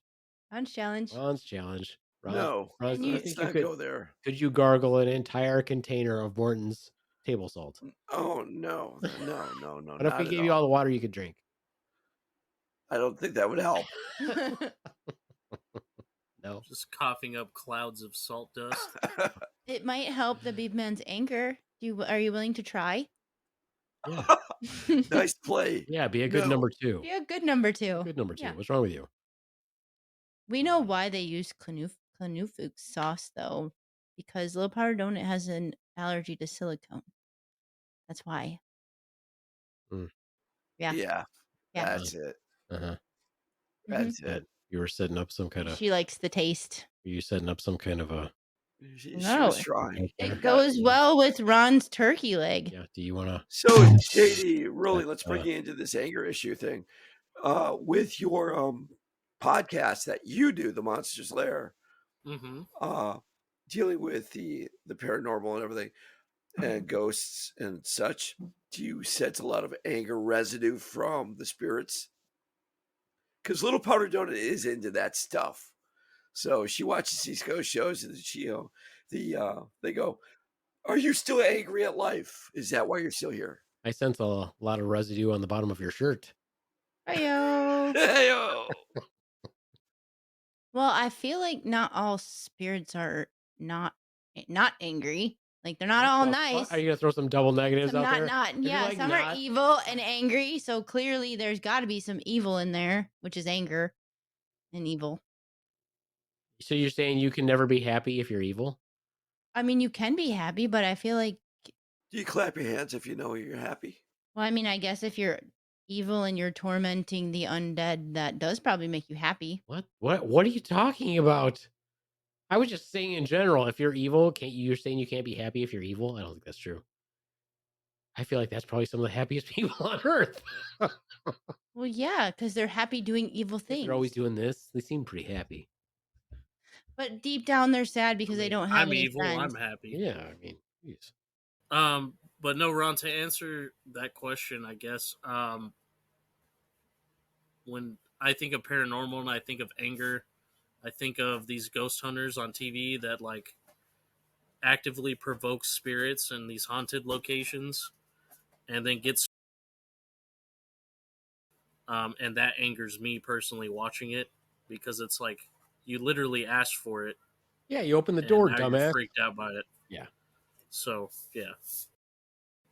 Ron's challenge. Ron's challenge. Ron, No, Ron, do you let's think you not go there. could you gargle an entire container of Morton's table salt? Oh no, What if not we at gave you all the water you could drink? I don't think that would help. No. Just coughing up clouds of salt dust. It might help the Beaveman's anger. Are you willing to try? Yeah. Nice play. Yeah, be a good number 2. Be a good number 2. Good number 2. Yeah. What's wrong with you? We know why they use Knufuck sauce, though, because Little Powder Donut has an allergy to silicone. That's why. Mm. Yeah. That's it. Uh-huh. That's it. You were setting up some kind of... She likes the taste. Were you setting up some kind of a... She No. was trying. It goes well with Ron's turkey leg. Yeah. Do you want to... So, JD, really, let's bring you into this anger issue thing. With your podcast that you do, the Monsters Lair, dealing with the paranormal and everything, and ghosts and such, do you sense a lot of anger residue from the spirits? Because Little Powder Donut is into that stuff. So she watches these ghost shows, and she, they go, "Are you still angry at life? Is that why you're still here?" I sense a lot of residue on the bottom of your shirt. Heyo. Heyo. Well, I feel like not all spirits are not angry. Like they're not all nice. Are you gonna throw some double negatives Some out there? some are evil and angry. So clearly, there's got to be some evil in there, which is anger and evil. So you're saying you can never be happy if you're evil? I mean, you can be happy, but I feel like... Do you clap your hands if you know you're happy? Well, I mean, I guess if you're evil and you're tormenting the undead, that does probably make you happy. What are you talking about? I was just saying in general, if you're evil, you're saying you can't be happy if you're evil? I don't think that's true. I feel like that's probably some of the happiest people on earth. Well, yeah, because they're happy doing evil things. They're always doing this. They seem pretty happy. But deep down, they're sad because they don't have any evil. friends. I'm happy. Yeah, I mean, geez. But no, Ron, to answer that question, I guess, when I think of paranormal and I think of anger, I think of these ghost hunters on TV that like actively provoke spirits in these haunted locations and then gets and that angers me personally watching it because it's like you literally asked for it. Yeah, you open the door, now dumbass. You're freaked out by it. Yeah. So, yeah.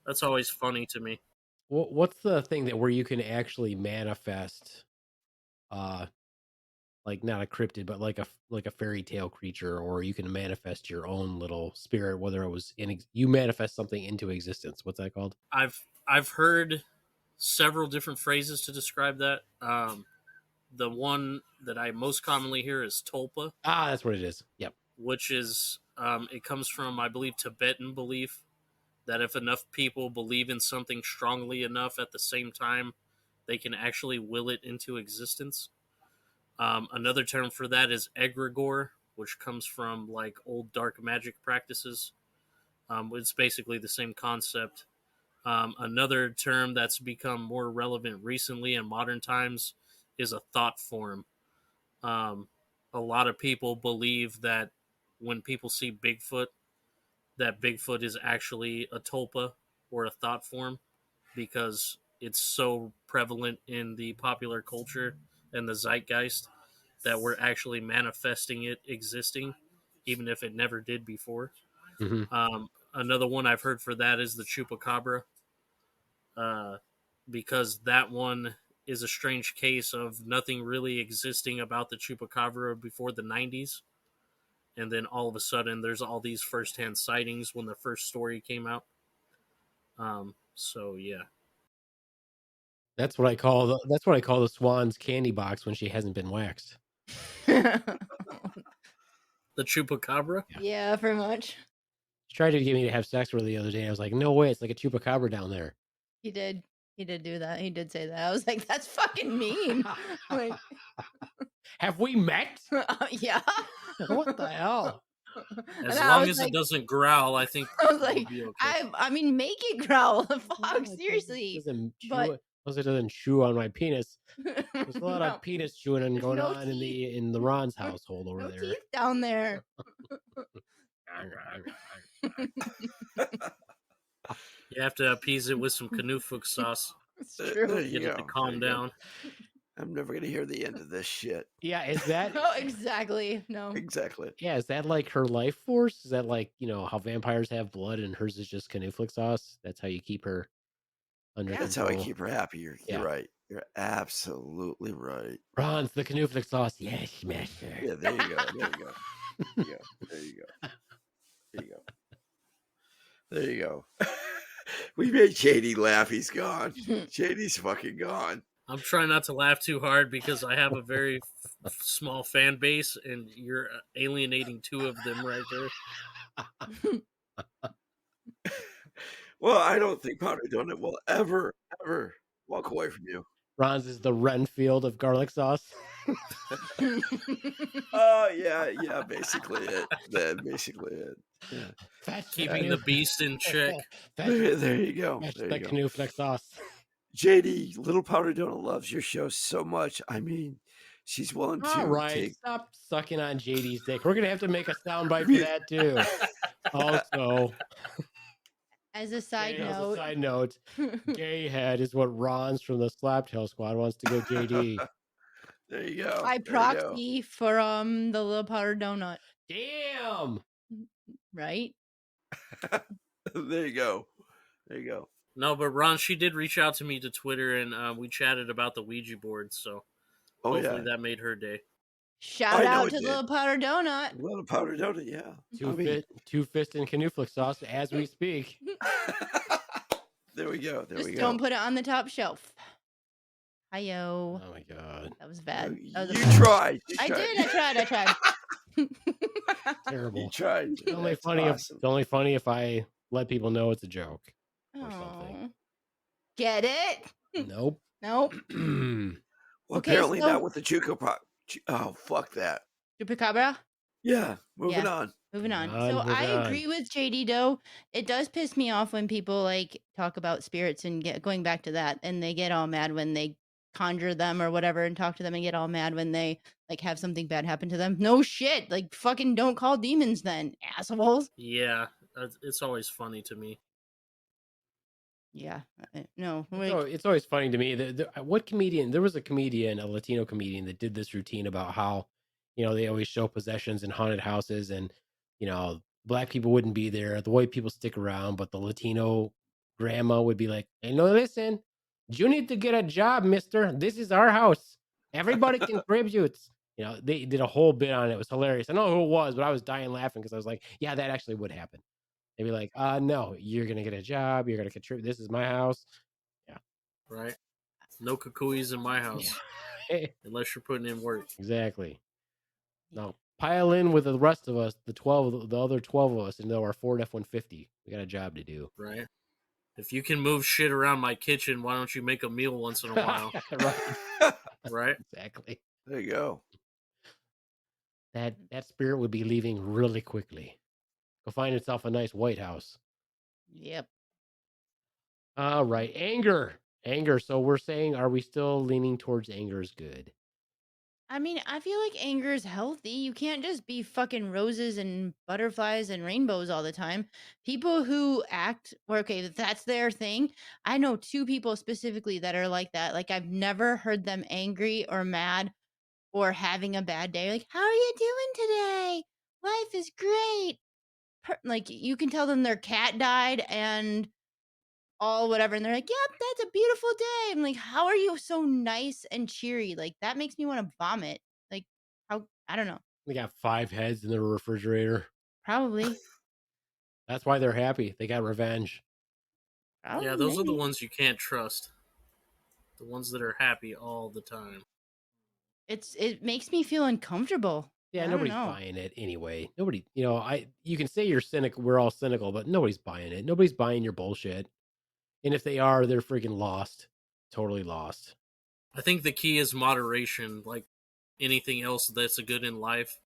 That's always funny to me. What's the thing where you can actually manifest like not a cryptid, but like a fairy tale creature, or you can manifest your own little spirit, whether it was you manifest something into existence. What's that called? I've heard several different phrases to describe that. The one that I most commonly hear is tulpa. Ah, that's what it is. Yep. Which is it comes from, I believe, Tibetan belief that if enough people believe in something strongly enough at the same time, they can actually will it into existence. Another term for that is egregore, which comes from like old dark magic practices. It's basically the same concept. Another term that's become more relevant recently in modern times is a thought form. A lot of people believe that when people see Bigfoot, that Bigfoot is actually a tulpa or a thought form because it's so prevalent in the popular culture and the zeitgeist that we're actually manifesting it existing, even if it never did before. Mm-hmm. Another one I've heard for that is the chupacabra, because that one is a strange case of nothing really existing about the chupacabra before the 90s. And then all of a sudden there's all these firsthand sightings when the first story came out. So yeah. That's what I call the swan's candy box when she hasn't been waxed. The chupacabra? Yeah, pretty much. She tried to get me to have sex with her the other day. I was like, no way, it's like a chupacabra down there. He did do that. He did say that. I was like, that's fucking mean. Like, have we met? Yeah. What the hell? As long as it doesn't growl, I think I was like, we'll be okay. I mean, make it growl. The fuck, seriously. Doesn't But Plus, it doesn't chew on my penis. There's a lot No. of penis chewing going no on teeth. in the Ron's household over No there. teeth down there. You have to appease it with some Canufook sauce. It's There true. you Get it to go. calm There you go. down. I'm never gonna hear the end of this shit. Yeah, is that Oh, exactly. No. Exactly. yeah, is that like her life force? Is that like, how vampires have blood and hers is just Canufook sauce? That's how you keep her under That's how I control. keep her happy. You're Yeah. right. You're absolutely right. Ron's the Canufook sauce. Yes, master. Yeah, there you go. There you go. There you go. There you go. There you go. There you go. We made JD laugh. He's gone. JD's fucking gone. I'm trying not to laugh too hard because I have a very small fan base, and you're alienating two of them right there. Well, I don't think Powder Donut will ever walk away from you. Ron's is the Renfield of garlic sauce. Oh yeah, basically it. Basically it. Yeah. Fetch Keeping the beast in check. There you go. Fetch There the you go. Canufook sauce. JD, Little Powder Donut loves your show so much. I mean, she's willing to All right, take. stop sucking on JD's dick. We're gonna have to make a soundbite for that too. Also, As a side as a note, side note, gay head is what Ron's from the Slaptail Squad wants to go JD. There you go. by There you go. proxy for the little powdered donut, Damn. right? There you go. There you go. No, but Ron, she did reach out to me to Twitter, and we chatted about the Ouija board, so Oh hopefully yeah, that made her day. Shout I know out it to did. little powdered donut. Little Powder Donut. Yeah. Two fist and Canufook sauce as we speak. There we go. There Just we go. don't put it on the top shelf. Hi-yo. Oh my god. That was bad. You That was a bad- tried. You I tried. did. I tried. You Terrible. tried. It's only That's funny awesome. it's only funny if I let people know it's a joke. Or Aw. something. Get it? Nope. Nope. Well, Okay, apparently so- not with the Chuco Pop. Oh, fuck that. Chupacabra? Yeah, moving Yeah. on. Moving on. On, So moving I on. agree with JD though. It does piss me off when people like talk about spirits and going back to that, and they get all mad when they conjure them or whatever and talk to them and get all mad when they like have something bad happen to them. No shit. Like fucking don't call demons then, assholes. Yeah, it's always funny to me. Yeah. No. So it's always funny to me that what comedian? There was a comedian, a Latino comedian, that did this routine about how, they always show possessions in haunted houses, and black people wouldn't be there, the white people stick around, but the Latino grandma would be like, "Hey, no, listen, you need to get a job, mister. This is our house. Everybody contributes." They did a whole bit on it. It was hilarious. I don't know who it was, but I was dying laughing because I was like, "Yeah, that actually would happen." They'd be like, no, you're gonna get a job. You're gonna contribute. This is my house." Right? No cucuys in my house unless you're putting in work. Exactly. Now pile in with the rest of us, the other 12 of us, into our Ford F-150. We got a job to do. Right? If you can move shit around my kitchen, why don't you make a meal once in a while? Right. Right? Exactly. There you go. That spirit would be leaving really quickly. Go find itself a nice White House. Yep. All right. Anger. So we're saying, are we still leaning towards anger is good? I mean, I feel like anger is healthy. You can't just be fucking roses and butterflies and rainbows all the time. People who act, okay, if that's their thing. I know two people specifically that are like that. Like, I've never heard them angry or mad or having a bad day. Like, how are you doing today? Life is great. Like, you can tell them their cat died and all whatever, and they're like, yep, that's a beautiful day. I'm like, how are you so nice and cheery? Like, that makes me want to vomit. Like, how, I don't know. They got 5 heads in their refrigerator. Probably. That's why they're happy. They got revenge. Yeah, those are the ones you can't trust. The ones that are happy all the time. It makes me feel uncomfortable. Yeah, I don't nobody's know. buying it anyway. Nobody, you can say you're cynical. We're all cynical, but nobody's buying it. Nobody's buying your bullshit. And if they are, they're freaking lost. Totally lost. I think the key is moderation. Like anything else that's a good in life,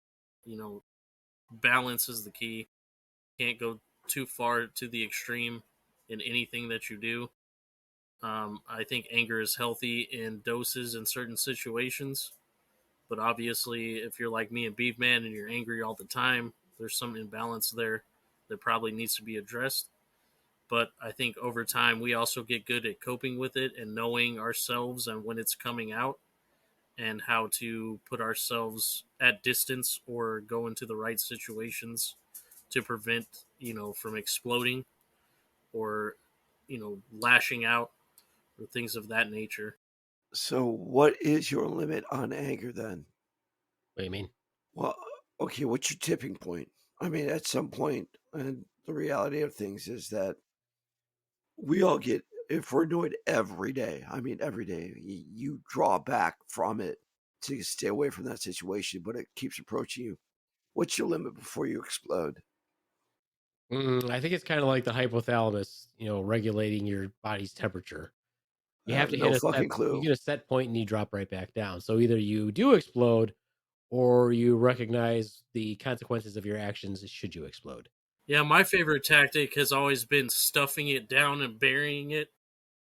balance is the key. Can't go too far to the extreme in anything that you do. I think anger is healthy in doses in certain situations. But obviously, if you're like me and Beaveman and you're angry all the time, there's some imbalance there that probably needs to be addressed. But I think over time, we also get good at coping with it and knowing ourselves and when it's coming out and how to put ourselves at distance or go into the right situations to prevent, from exploding or, lashing out or things of that nature. So, what is your limit on anger then? What do you mean? Well, okay, what's your tipping point? I mean, at some point, and the reality of things is that we all get, if we're annoyed every day, I mean, every day, you draw back from it to stay away from that situation, but it keeps approaching you. What's your limit before you explode? I think it's kind of like the hypothalamus, regulating your body's temperature. You I have have to no hit fucking you clue. get a set point and you drop right back down. So either you do explode or you recognize the consequences of your actions should you explode. Yeah, my favorite tactic has always been stuffing it down and burying it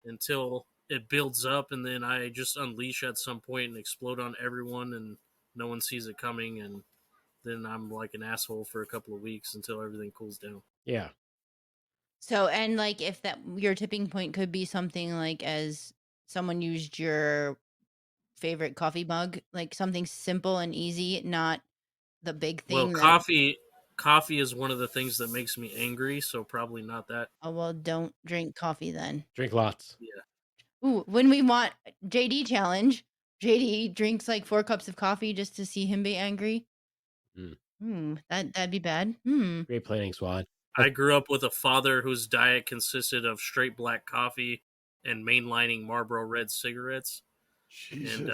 until it builds up, and then I just unleash at some point and explode on everyone, and no one sees it coming, and then I'm like an asshole for a couple of weeks until everything cools down. Yeah. So, and like if that your tipping point could be something like as someone used your favorite coffee mug, like something simple and easy, not the big Well, thing that, coffee is one of the things that makes me angry, so probably not that. oh, well, don't drink coffee then. Drink lots. Yeah. Ooh, when we want JD challenge, JD drinks like 4 cups of coffee just to see him be angry. That'd be bad. Great planning, Swan. I grew up with a father whose diet consisted of straight black coffee and mainlining Marlboro Red cigarettes. Jesus. And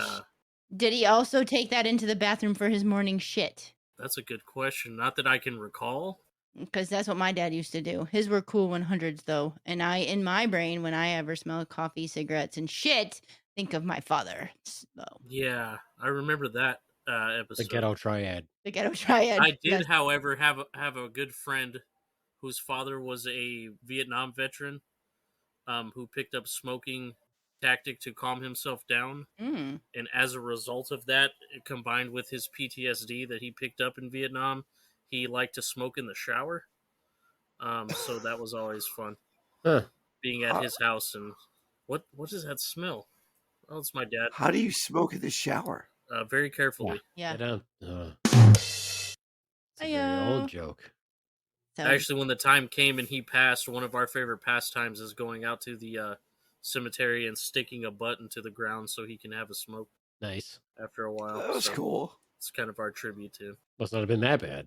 Did he also take that into the bathroom for his morning shit? that's a good question. Not that I can recall. Because that's what my dad used to do. His were cool 100s though. And in my brain, when I ever smell coffee, cigarettes, and shit, think of my father. So, Yeah, I remember that episode. The ghetto triad. the ghetto triad. I did, Yes. however, have a good friend whose father was a Vietnam veteran who picked up smoking tactic to calm himself down. Mm. And as a result of that, combined with his PTSD that he picked up in Vietnam, he liked to smoke in the shower. So that was always fun. Huh. Being at his house and what does that smell? Oh, it's my dad. How do you smoke in the shower? Very carefully. Yeah. Get down. It's a very old joke. So, Actually, when the time came and he passed, one of our favorite pastimes is going out to the cemetery and sticking a butt into the ground so he can have a smoke Nice. after a while. That was So cool. It's kind of our tribute to. Must not have been that bad.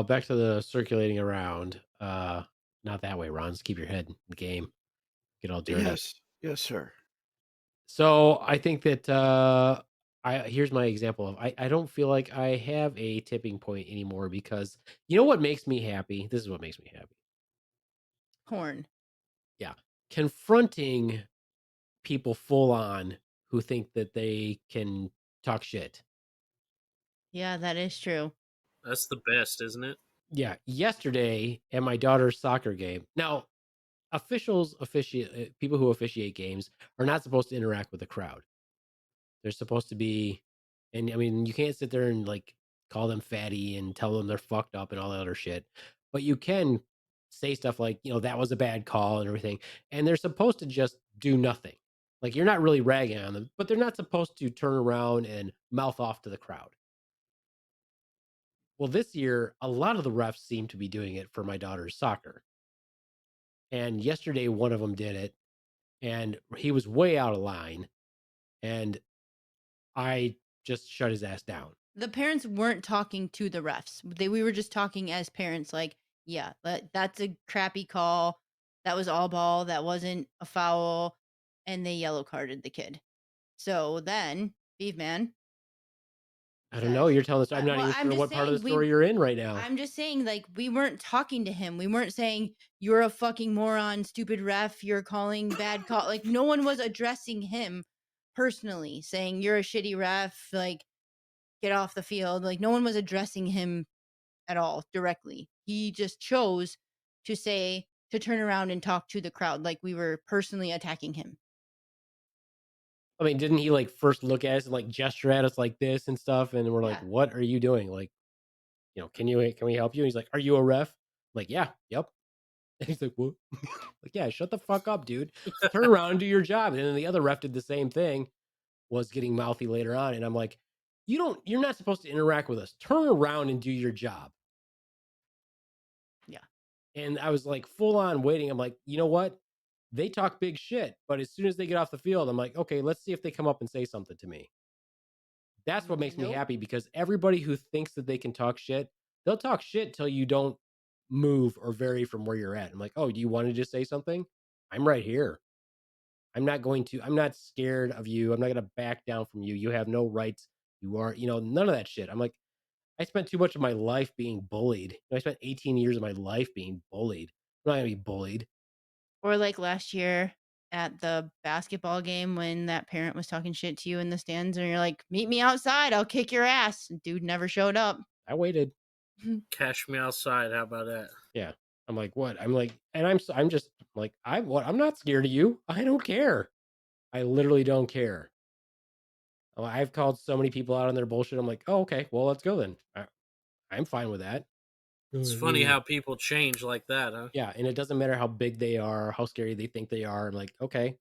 Back to the circulating around. Not that way, Ron. Just keep your head in the game. Get all dirty. Yes, sir. So I think that here's my example of I don't feel like I have a tipping point anymore because you know what makes me happy? This is what makes me happy. porn. Yeah. Confronting people full on who think that they can talk shit. Yeah, that is true. That's the best, isn't it? Yeah. Yesterday at my daughter's soccer game. Now, people who officiate games are not supposed to interact with the crowd. They're supposed to be, and I mean, you can't sit there and like call them fatty and tell them they're fucked up and all that other shit, but you can say stuff like, that was a bad call and everything. And they're supposed to just do nothing. Like you're not really ragging on them, but they're not supposed to turn around and mouth off to the crowd. Well, this year, a lot of the refs seem to be doing it for my daughter's soccer. And yesterday, one of them did it, and he was way out of line. And I just shut his ass down. The parents weren't talking to the refs. We were just talking as parents, like, yeah, that's a crappy call. That was all ball. That wasn't a foul. And they yellow carded the kid. So then, Beaveman. I don't know. You're telling us. I'm not Well, even I'm sure just what part of the saying story you're in right now. I'm just saying, like, we weren't talking to him. We weren't saying, you're a fucking moron, stupid ref. You're calling bad call. Like, no one was addressing him personally, saying, you're a shitty ref. Like, get off the field. Like, no one was addressing him at all directly. He just chose to say, to turn around and talk to the crowd like we were personally attacking him. I mean, didn't he like first look at us and like gesture at us like this and stuff? And we're like, Yeah. what are you doing? Like, you know, can we help you? And he's like, are you a ref? I'm like, yeah, yep. And he's like, what? Like, yeah, shut the fuck up, dude. Turn around and do your job. And then the other ref did the same thing, was getting mouthy later on. And I'm like, you're not supposed to interact with us. Turn around and do your job. Yeah. And I was like full on waiting. I'm like, you know what? They talk big shit, but as soon as they get off the field, I'm like, okay, let's see if they come up and say something to me. That's what makes me Nope. happy, because everybody who thinks that they can talk shit, they'll talk shit till you don't move or vary from where you're at. I'm like, oh, do you want to just say something? I'm right here. I'm not scared of you. I'm not going to back down from you. You have no rights. You are, none of that shit. I'm like, I spent too much of my life being bullied. I spent 18 years of my life being bullied. I'm not going to be bullied. Or like last year at the basketball game when that parent was talking shit to you in the stands and you're like, meet me outside, I'll kick your ass. Dude never showed up. I waited. Cash me outside. How about that? Yeah. I'm like, what? I'm like, and I'm just like, I'm not scared of you. I don't care. I literally don't care. I've called so many people out on their bullshit. I'm like, oh, okay, well, let's go then. I'm fine with that. It's funny how people change like that, huh? Yeah, and it doesn't matter how big they are, how scary they think they are. I'm like, okay.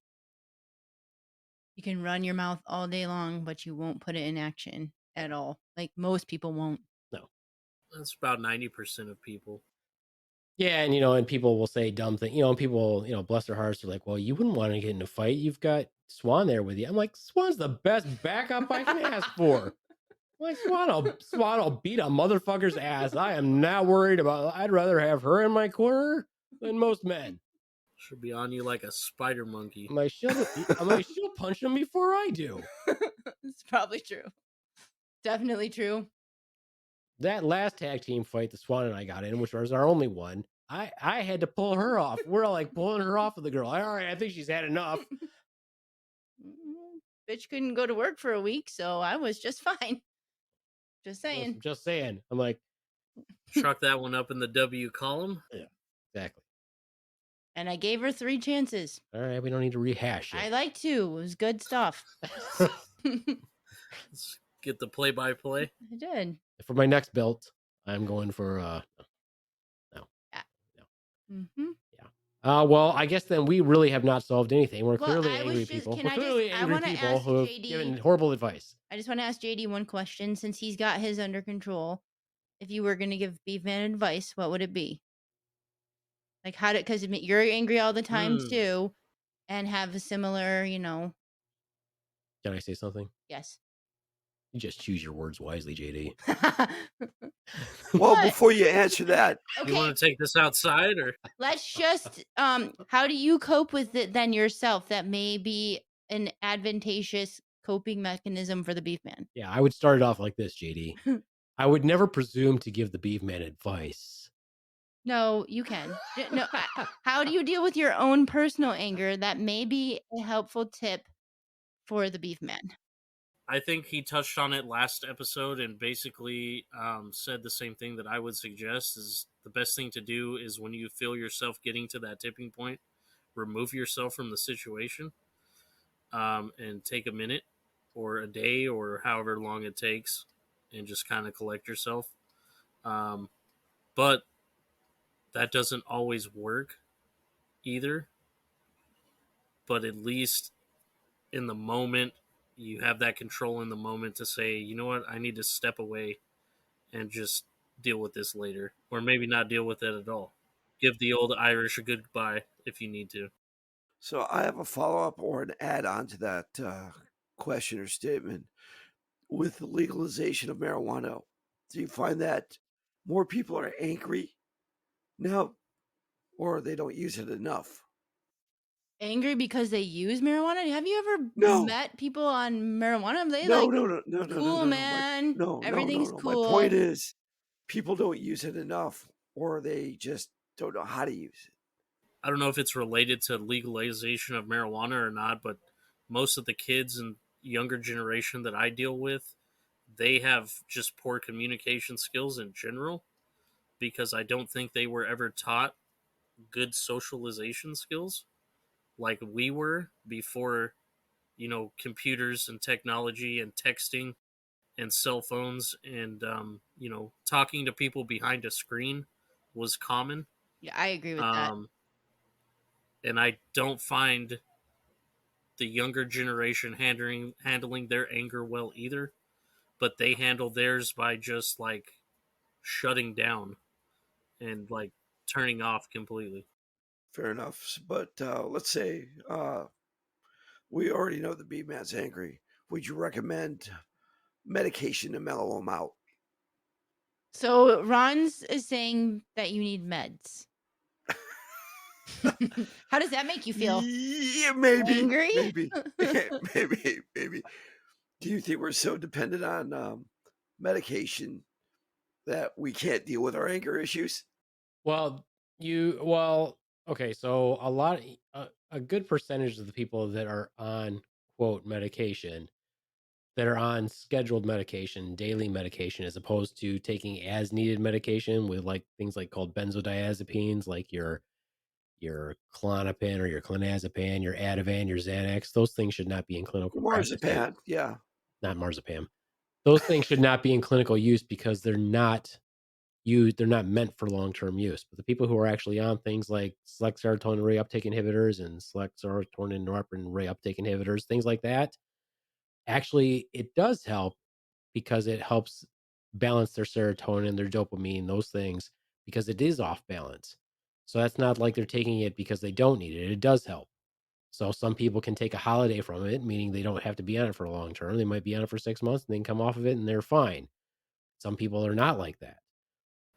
You can run your mouth all day long, but you won't put it in action at all. Like most people won't. No. That's about 90% of people. Yeah, and and people will say dumb things, and people, bless their hearts, are like, well, you wouldn't want to get in a fight. You've got Swan there with you. I'm like, Swan's the best backup I can ask for. Like, Swan will beat a motherfucker's ass. I am not worried about. I'd rather have her in my corner than most men. Should be on you like a spider monkey. I'm like, she'll punch him before I do. It's probably true. Definitely true. That last tag team fight that Swan and I got in, which was our only one, I had to pull her off. We're all like pulling her off of the girl. All right, I think she's had enough. Bitch couldn't go to work for a week, so I was just fine. Just saying. Just saying. I'm like, Chuck that one up in the W column. Yeah, exactly. And I gave her 3 chances. All right, we don't need to rehash it. I like to. It was good stuff. Let's get the play-by-play. I did. For my next belt, I'm going for no. Mm-hmm. Yeah. Well, I guess then we really have not solved anything. We're Well, clearly I was angry just- people. can We're I clearly just- I angry wanna people ask who have JD given horrible advice. I just want to ask JD one question since he's got his under control. If you were going to give Beaveman advice, what would it be? Like how did, because you're angry all the time too, and have a similar, Can I say something? yes. You just choose your words wisely, JD. Well, What? before you answer that, You want to take this outside, or Let's just how do you cope with it then yourself that may be an advantageous coping mechanism for the Beefman? Yeah, I would start it off like this, JD. I would never presume to give the Beefman advice. No, you can. No, how do you deal with your own personal anger that may be a helpful tip for the Beefman? I think he touched on it last episode and basically said the same thing that I would suggest is the best thing to do is when you feel yourself getting to that tipping point, remove yourself from the situation and take a minute or a day or however long it takes and just kind of collect yourself. But that doesn't always work either. But at least in the moment, you have that control in the moment to say, you know what, I need to step away and just deal with this later. Or maybe not deal with it at all. Give the old Irish a goodbye if you need to. so I have a follow-up or an add-on to that question or statement. With the legalization of marijuana, do you find that more people are angry now, or they don't use it enough? Angry because they use marijuana? Have you ever No. met people on marijuana? They No, like, no. cool, man. No. Everything's cool. My point is, people don't use it enough, or they just don't know how to use it. I don't know if it's related to legalization of marijuana or not, but most of the kids and younger generation that I deal with, they have just poor communication skills in general because I don't think they were ever taught good socialization skills like we were before, computers and technology and texting and cell phones and, talking to people behind a screen was common. Yeah, I agree with that. And I don't find the younger generation handling their anger well either, but they handle theirs by just like shutting down and like turning off completely. Fair enough. But let's say we already know the Beaveman's angry. Would you recommend medication to mellow him out? So Ron's is saying that you need meds. How does that make you feel? Yeah, maybe. Angry? Maybe. maybe. Do you think we're so dependent on medication that we can't deal with our anger issues? Well, okay. So a good percentage of the people that are on quote medication, that are on scheduled medication, daily medication, as opposed to taking as needed medication with like things like called benzodiazepines, like your Klonopin or your clonazepam, your Ativan, your Xanax. Those things should not be in clinical practice. Marzipan, yeah. Not marzipan. Those things should not be in clinical use because they're not meant for long-term use. But the people who are actually on things like select serotonin reuptake inhibitors and select serotonin norepinephrine reuptake inhibitors, things like that, actually it does help because it helps balance their serotonin, their dopamine, those things, because it is off balance. So that's not like they're taking it because they don't need it. It does help. So some people can take a holiday from it, meaning they don't have to be on it for a long term. They might be on it for 6 months and then come off of it and they're fine. Some people are not like that.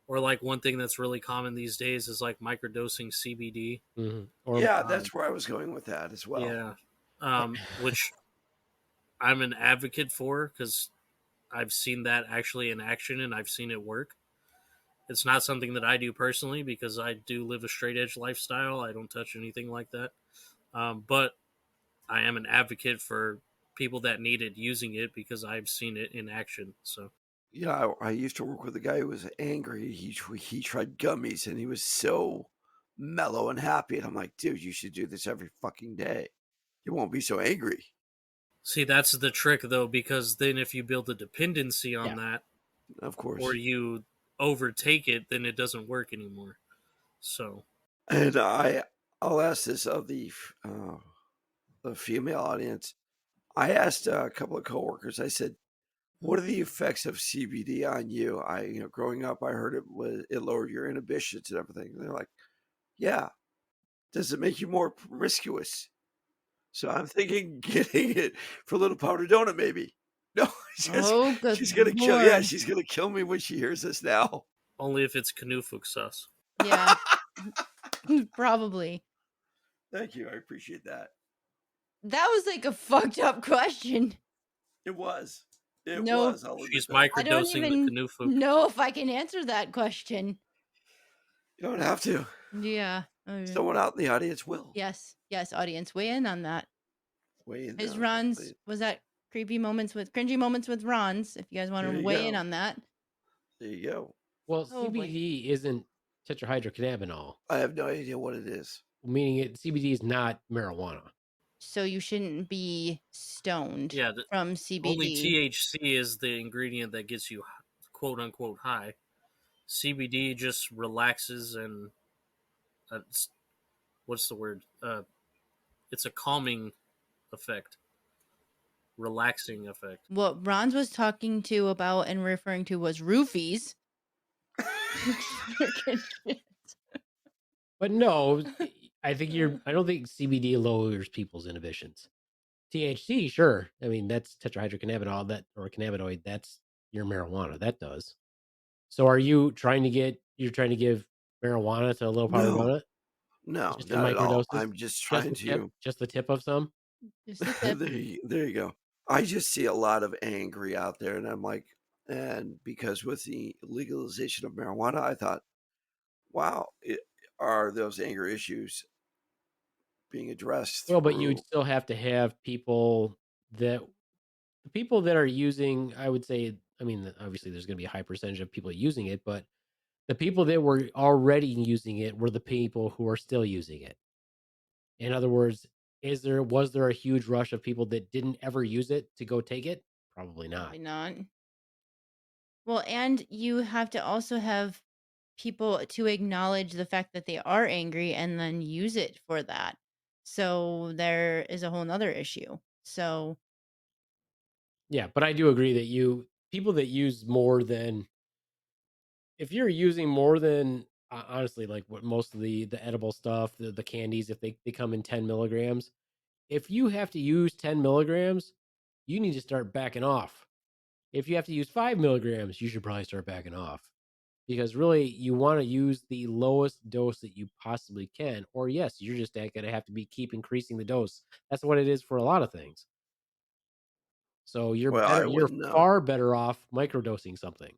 Or like one thing that's really common these days is like microdosing CBD. Or yeah, that's where I was going with that as well. Yeah, which I'm an advocate for because I've seen that actually in action and I've seen it work. It's not something that I do personally because I do live a straight edge lifestyle. I don't touch anything like that. But I am an advocate for people that need it using it because I've seen it in action. So yeah, I used to work with a guy who was angry. He tried gummies and he was so mellow and happy. And I'm like, dude, you should do this every fucking day. You won't be so angry. see, that's the trick though, because then if you build a dependency on that, of course, or you overtake it, then it doesn't work anymore. So, and I'll ask this of the female audience. I asked a couple of coworkers. I said, "What are the effects of CBD on you?" Growing up, I heard it lowered your inhibitions and everything. And they're like, "Yeah." Does it make you more promiscuous? So I'm thinking getting it for Little Powder Donut, maybe. No, Oh, good she's gonna kill. Yeah, lord. she's gonna kill me when she hears this now. only if it's canoe sauce. Yeah. Probably. Thank you. I appreciate that. That was like a fucked up question. It was. It No. was. I'll She's admit that. I don't microdosing the even canoe know if I can answer that question. You don't have to. Yeah. Someone out in the audience will. Yes. Yes, audience, weigh in on that. Weigh in His on Ron's it. was that cringy moments with Ron's, if you guys want There to you weigh in go. on that. There you go. well, Oh, boy. CBD isn't tetrahydrocannabinol, I have no idea what it is. meaning CBD is not marijuana. So you shouldn't be stoned Yeah, from CBD. only THC is the ingredient that gets you quote unquote high. CBD just relaxes and what's the word? It's a calming effect, relaxing effect. What Ron's was talking to about and referring to was roofies. But no, I don't think CBD lowers people's inhibitions. THC, sure. I mean, that's tetrahydrocannabinol, or cannabinoid. That's your marijuana. That does. So are you trying to give marijuana to a Little Powder Donut? No, Just in not at all. microdoses? I'm just trying to. Just the tip of some? Just a tip. There you go. I just see a lot of angry out there, and I'm like, and because with the legalization of marijuana, I thought, wow, are those anger issues being addressed Well, but through? you'd still have to have the people that are using, I would say, I mean, obviously there's going to be a high percentage of people using it, but The people that were already using it were the people who are still using it. In other words, was there a huge rush of people that didn't ever use it to go take it? Probably not. Probably not. Well, and you have to also have people to acknowledge the fact that they are angry and then use it for that. So there is a whole nother issue. So Yeah, but I do agree that people that use more than, if you're using more than, honestly, like what most of the edible stuff, the candies, if they come in 10 milligrams, if you have to use 10 milligrams, you need to start backing off. If you have to use 5 milligrams, you should probably start backing off, because really you want to use the lowest dose that you possibly can. Or yes, you're just going to have to keep increasing the dose. That's what it is for a lot of things. So you're Well, I you're wouldn't know. far better off microdosing something.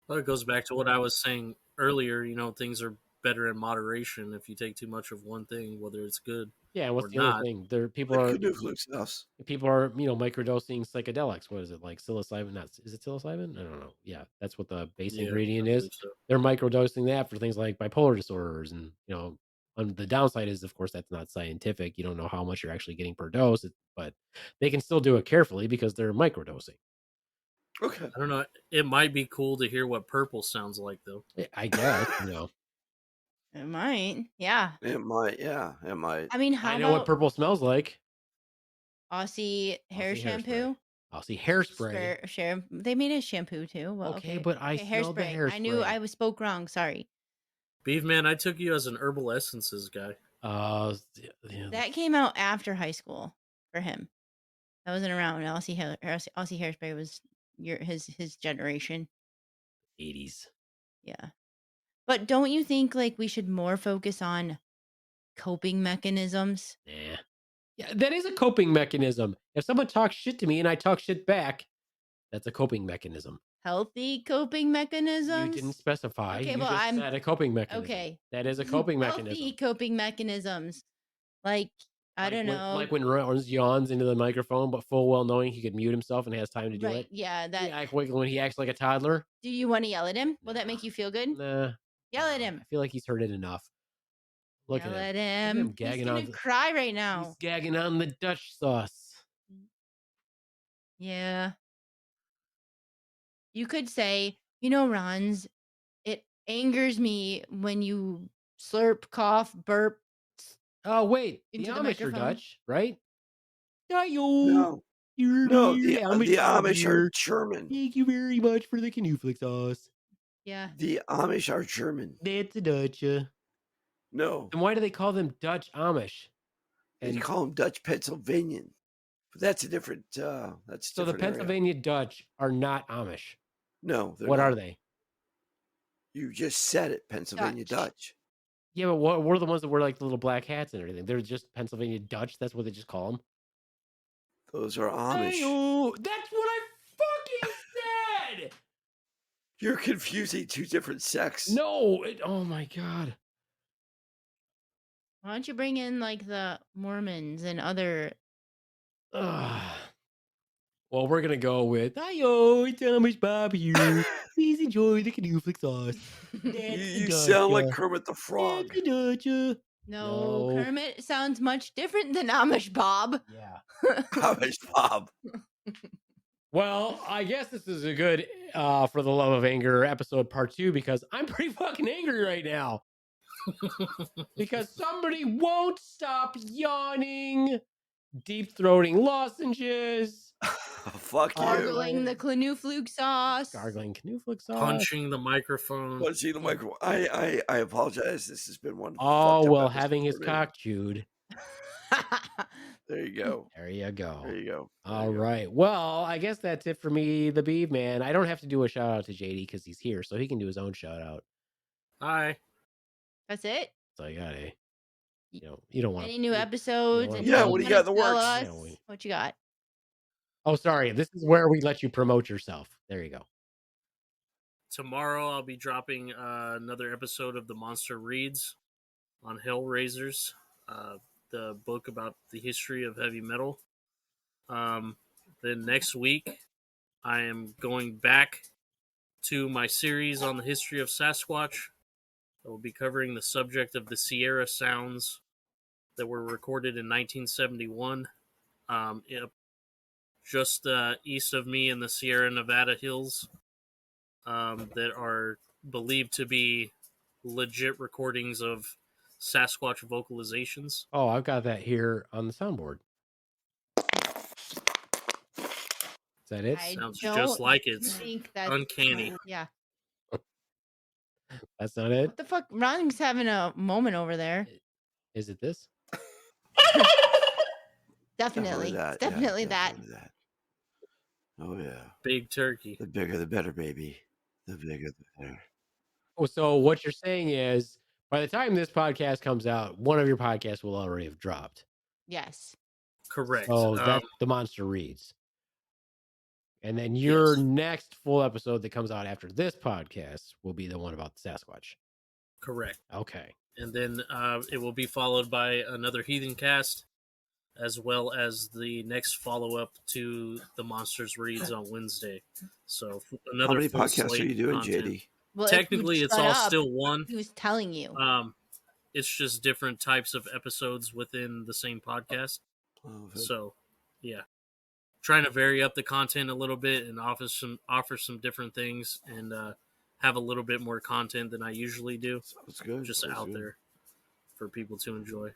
Well, it goes back to what I was saying earlier. Things are better in moderation. If you take too much of one thing, whether it's good Yeah, and what's or the other not. thing? People Like are Canucks. microdosing psychedelics. What is it, like psilocybin? Is it psilocybin? I don't know. Yeah, that's what the base Yeah, ingredient I is. believe so. They're microdosing that for things like bipolar disorders, and on the downside is, of course, that's not scientific. You don't know how much you're actually getting per dose, but they can still do it carefully because they're microdosing. Okay. I don't know. It might be cool to hear what purple sounds like, though. I guess, it might. Yeah. It might. Yeah, it might. I mean, how I know what about purple smells like. Aussie hair Aussie hairspray. shampoo? Aussie hairspray. They made a shampoo too. Well, Okay, but I smelled the hairspray. I knew hairspray. I spoke wrong. Sorry. Beaveman, I took you as an herbal essences guy. Yeah. That came out after high school for him. That wasn't around. Aussie hairspray was his generation. 80s. Yeah. But don't you think like we should more focus on coping mechanisms? Nah. Yeah, that is a coping mechanism. If someone talks shit to me and I talk shit back, that's a coping mechanism. Healthy coping mechanisms? You didn't specify. Okay, You well, just said a coping mechanism. Okay. That is a coping Healthy mechanism. coping mechanisms. Like, I don't know. Like when Rons yawns into the microphone, but full well knowing he could mute himself and has time to do it. Yeah, that. When he acts like a toddler. Do you want to yell at him? Will that make you feel good? Nah. Yell at him. I feel like he's heard it enough. Look Yell at him. Look at him gagging he's gonna cry right now. He's gagging on the Dutch sauce. Yeah. You could say, Rons, it angers me when you slurp, cough, burp. Oh wait, Into the the Amish are microphone? Dutch, right? No, the Amish are German. Thank you very much for the Canuflick sauce. Yeah. The Amish are German. That's a Dutch. No. And why do they call them Dutch Amish? They call them Dutch Pennsylvanian. But that's a different. That's so. The Pennsylvania Dutch are not Amish. No, what are they? You just said it, Pennsylvania Dutch. Yeah, but what are the ones that wear like the little black hats and everything? They're just Pennsylvania Dutch. That's what they just call them. Those are Amish. Hey-o, that's what I fucking said. You're confusing two different sects. No. Oh my god. Why don't you bring in like the Mormons and other? Well, we're gonna go with "Hi-yo, it's Amish Bob here. Please enjoy the Canuflick sauce." You sound like Kermit the Frog. No, Kermit sounds much different than Amish Bob. Yeah, Amish Bob. Well, I guess this is a good For the Love of Anger episode part 2, because I'm pretty fucking angry right now. Because somebody won't stop yawning, deep throating lozenges, Fuck you. Gargling the Canuflick sauce. Gargling Canuflick sauce. Punching the microphone. Punching the microphone. I apologize. This has been one. Oh, well, having his cock chewed. There you go. There you go. There you go. All right. Well, I guess that's it for me, the Beaveman. I don't have to do a shout out to JD because he's here, so he can do his own shout out. Hi. That's it. So I got a. You don't want any new episodes? Yeah, what do you got in the works? What you got? Oh, sorry. This is where we let you promote yourself. There you go. Tomorrow I'll be dropping another episode of the Monster Reads on Hellraisers, the book about the history of heavy metal. Then next week I am going back to my series on the history of Sasquatch. I will be covering the subject of the Sierra sounds that were recorded in 1971, just east of me in the Sierra Nevada hills, that are believed to be legit recordings of Sasquatch vocalizations. Oh, I've got that here on the soundboard. Is that it? I Sounds don't just like it. think that's Uncanny. Yeah. That's not it. What the fuck? Ron's having a moment over there. Is it this? Definitely. that. It's definitely yeah, that. definitely that. Oh yeah. Big turkey. The bigger the better, baby. The bigger the better. Oh, so what you're saying is, by the time this podcast comes out, one of your podcasts will already have dropped. Yes. Correct. So that's the Monster Reads. And then your next full episode that comes out after this podcast will be the one about the Sasquatch. Correct. Okay. And then it will be followed by another Heathen cast, as well as the next follow-up to the Monsters Reads on Wednesday. So another How many full podcasts slate are you doing, content. JD? Well, Technically, it's all still one. He was telling you. It's just different types of episodes within the same podcast. Oh, So, yeah, trying to vary up the content a little bit and offer some different things, and have a little bit more content than I usually do. That's good. Just That's out good. there for people to enjoy.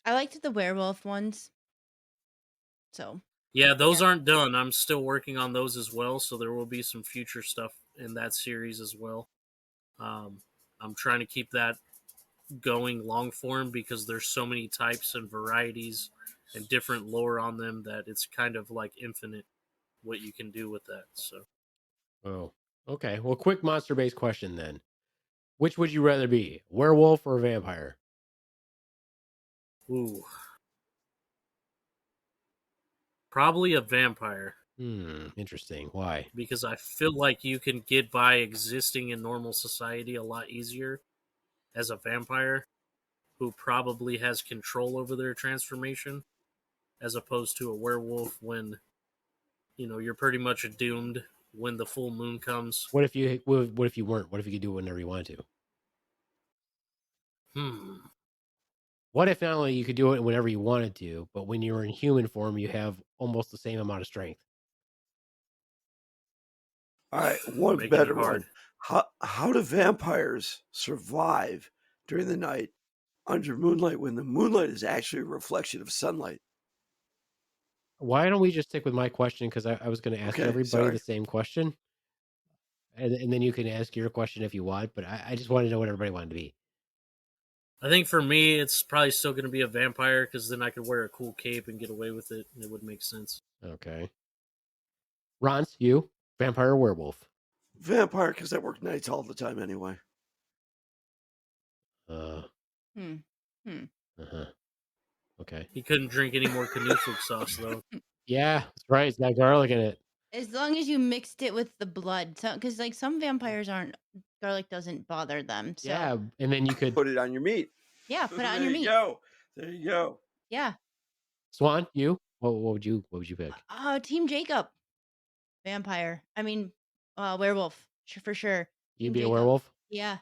I liked the werewolf ones. So. Yeah, those aren't done. I'm still working on those as well, so there will be some future stuff in that series as well. I'm trying to keep that going long form because there's so many types and varieties and different lore on them that it's kind of like infinite what you can do with that. So, Oh, okay. Well, quick monster-based question then. Which would you rather be, werewolf or vampire? ooh, probably a vampire. Interesting. Why? Because I feel like you can get by existing in normal society a lot easier as a vampire who probably has control over their transformation, as opposed to a werewolf when, you're pretty much doomed when the full moon comes. What if you weren't? What if you could do it whenever you wanted to? What if not only you could do it whenever you wanted to, but when you're in human form, you have almost the same amount of strength? All right, one Making better it hard. one. How do vampires survive during the night under moonlight when the moonlight is actually a reflection of sunlight? Why don't we just stick with my question? Because I was going to ask Okay, everybody sorry. the same question. And then you can ask your question if you want, but I just wanted to know what everybody wanted to be. I think for me, it's probably still going to be a vampire because then I could wear a cool cape and get away with it, and it would make sense. Okay. Rons, you? Vampire or werewolf? Vampire, because I work nights all the time anyway. Okay. He couldn't drink any more Canusic sauce, though. Yeah, that's right. It's got garlic in it. As long as you mixed it with the blood. Because, some vampires garlic doesn't bother them. So. Yeah, and then you could put it on your meat. Yeah, put it on your meat. There you go. Yeah. Swan, you? What would you pick? Team Jacob. Vampire. I mean, werewolf for sure. You'd Team be a Jacob. werewolf? Yeah.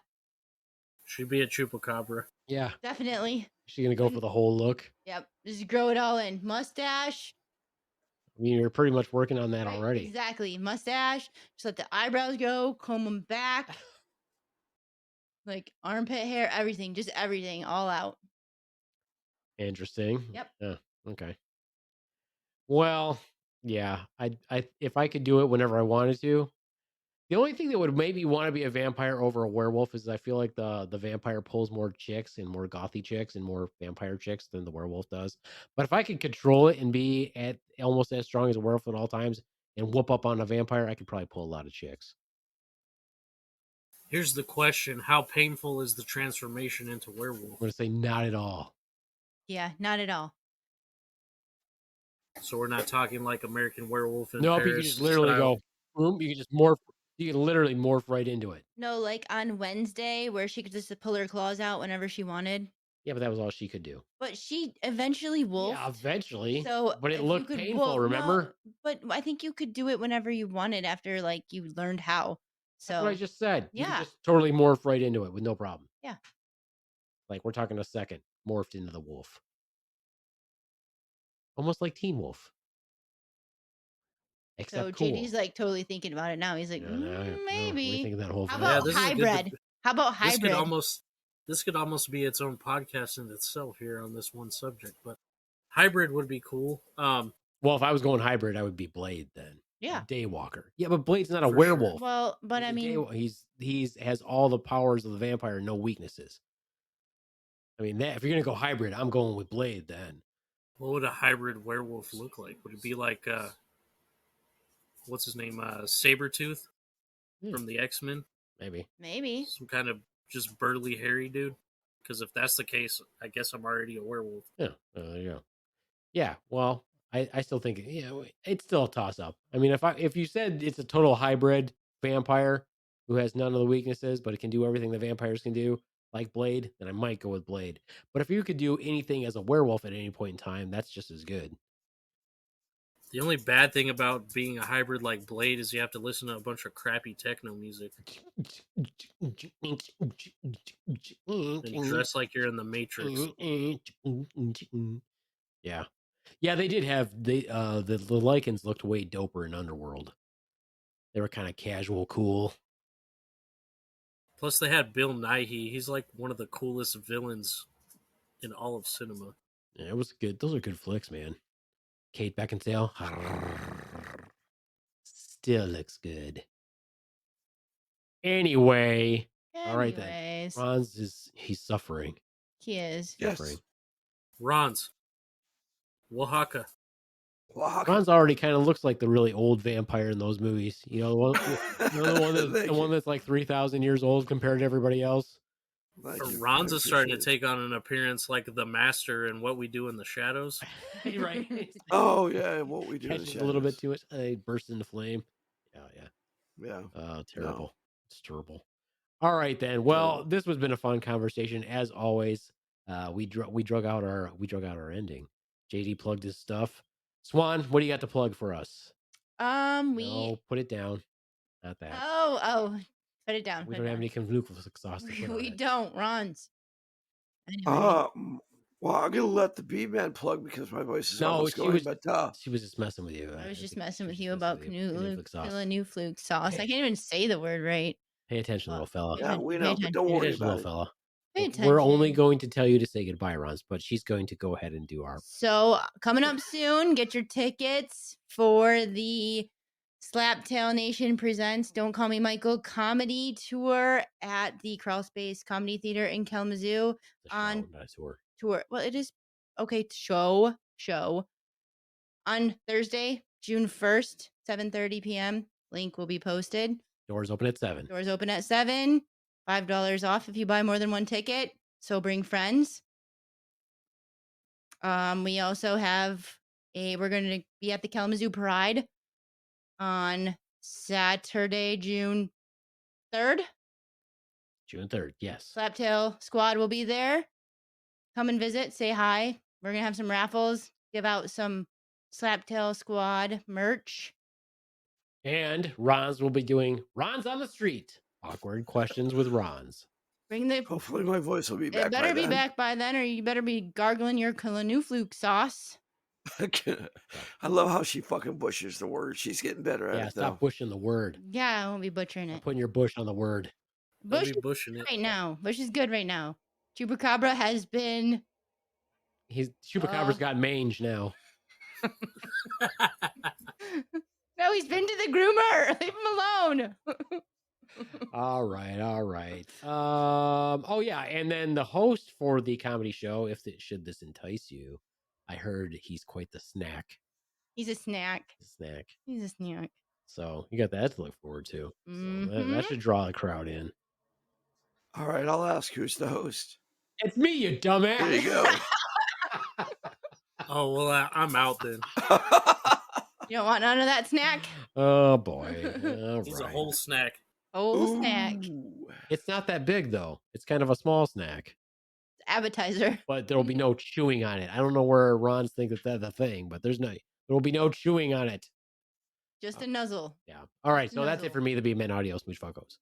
She'd be a chupacabra. Yeah. Definitely. She's gonna go for the whole look. Yep. Just grow it all in. Mustache. I mean, you're pretty much working on that Right, already. Exactly. Mustache. Just let the eyebrows go. Comb them back. Like armpit hair. Everything. Just everything. All out. Interesting. Yep. Yeah. Okay. Well, yeah. I if I could do it whenever I wanted to. The only thing that would make me want to be a vampire over a werewolf is I feel like the vampire pulls more chicks and more gothy chicks and more vampire chicks than the werewolf does. But if I could control it and be at almost as strong as a werewolf at all times and whoop up on a vampire, I could probably pull a lot of chicks. Here's the question: how painful is the transformation into I'm werewolf? going to say not at all. Yeah, not at all. So we're not talking like American Werewolf in No, Paris you can just literally style. go, boom, you can just morph. You can literally morph right into it. No, like on Wednesday where she could just pull her claws out whenever she wanted. Yeah, but that was all she could do. But she eventually wolfed. Yeah, eventually. So but it if you looked could painful, remember? No, but I think you could do it whenever you wanted after you learned how. That's what I So just said. You yeah. can just totally morph right into it with no problem. Yeah. Like we're talking a second, morphed into the wolf. Almost like Teen Wolf. So Except cool. JD's like totally thinking about it now. He's like, maybe. Rethink that whole How thing. about this is a good hybrid? How about This could hybrid? almost be its own podcast in itself here on this one subject, but hybrid would be cool. Well, if I was going hybrid, I would be Blade then. Yeah. Daywalker. Yeah, but Blade's not a For werewolf. sure. Well, but I mean, he's has all the powers of the vampire, no weaknesses. I mean, if you're gonna go hybrid, I'm going with Blade then. What would a hybrid werewolf look like? Would it be like what's his name? Sabretooth from the X-Men? Maybe. Some kind of just burly, hairy dude? Because if that's the case, I guess I'm already a werewolf. Yeah. Yeah. Yeah. Well, I still think it's still a toss up. I mean, if you said it's a total hybrid vampire who has none of the weaknesses, but it can do everything the vampires can do, like Blade, then I might go with Blade. But if you could do anything as a werewolf at any point in time, that's just as good. The only bad thing about being a hybrid like Blade is you have to listen to a bunch of crappy techno music and dress like you're in the Matrix. Yeah. Yeah, they did have the Lycans looked way doper in Underworld. They were kind of casual, cool. Plus, they had Bill Nighy. He's like one of the coolest villains in all of cinema. Yeah, it was good. Those are good flicks, man. Kate Beckinsale still looks good. Anyway, all right then. Ron's he's suffering. He is. Yes. Suffering. Ron's. Oaxaca. Ron's already kind of looks like the really old vampire in those movies. You know, the one that's like 3,000 years old compared to everybody else. Ron's is starting to take on an appearance like the Master in What We Do in the Shadows. Right. Oh yeah, What We Do in the Shadows. A little bit too much. They burst into flame. Yeah. Oh, terrible. No. It's terrible. All right then. Well, this has been a fun conversation as always. We drug out our ending. JD plugged his stuff. Swan, what do you got to plug for us? No, put it down. Not that. Oh, put it down. We don't have any Kanuka sauce. We don't, Ron's. Anyway. Well, I'm gonna let the Beaveman plug because my voice is almost going. She was just messing with you. I was just messing with you about Kanuka sauce. I can't even say the word right. Pay attention, little fella. Yeah, we know, but don't worry about it. Fella. We're only going to tell you to say goodbye, Rons, but she's going to go ahead and do our. So coming up soon, get your tickets for the Slaptail Nation Presents Don't Call Me Michael comedy tour at the Crawl Space Comedy Theater in Kalamazoo. Tour. Well, it is okay. Show on Thursday, June 1st, 7:30 p.m. Link will be posted. Doors open at 7. Doors open at 7. $5 off if you buy more than one ticket. So bring friends. We also have we're going to be at the Kalamazoo Pride on Saturday, June 3rd. June 3rd, yes. Slaptail Squad will be there. Come and visit, say hi. We're going to have some raffles, give out some Slaptail Squad merch. And Rons will be doing Rons on the Street. Awkward questions with Rons. Hopefully my voice will be back. It better be back by then, or you better be gargling your Kalanufluke sauce. I love how she fucking butchers the word. She's getting better at it. Stop pushing the word. Yeah, I won't be butchering it. Putting your bush on the word. Bush is bushing it right now. Bush is good right now. Chupacabra has been. Chupacabra's got mange now. No, he's been to the groomer. Leave him alone. All right. Oh yeah, and then the host for the comedy show, should this entice you, I heard he's quite the snack. He's a snack. He's a snack. So you got that to look forward to. So that should draw a crowd in. All right, I'll ask who's the host. It's me, you dumbass. There you go. Oh well, I'm out then. You don't want none of that snack? Oh boy. He's a whole snack. Whole snack. It's not that big though. It's kind of a small snack. Appetizer. But there will be no chewing on it. I don't know where Ron's think that's the thing, but there will be no chewing on it. Just a nuzzle. Yeah. All right. Just a So that's it nuzzle. for me, the Beaveman Audio Smooch Fuckos.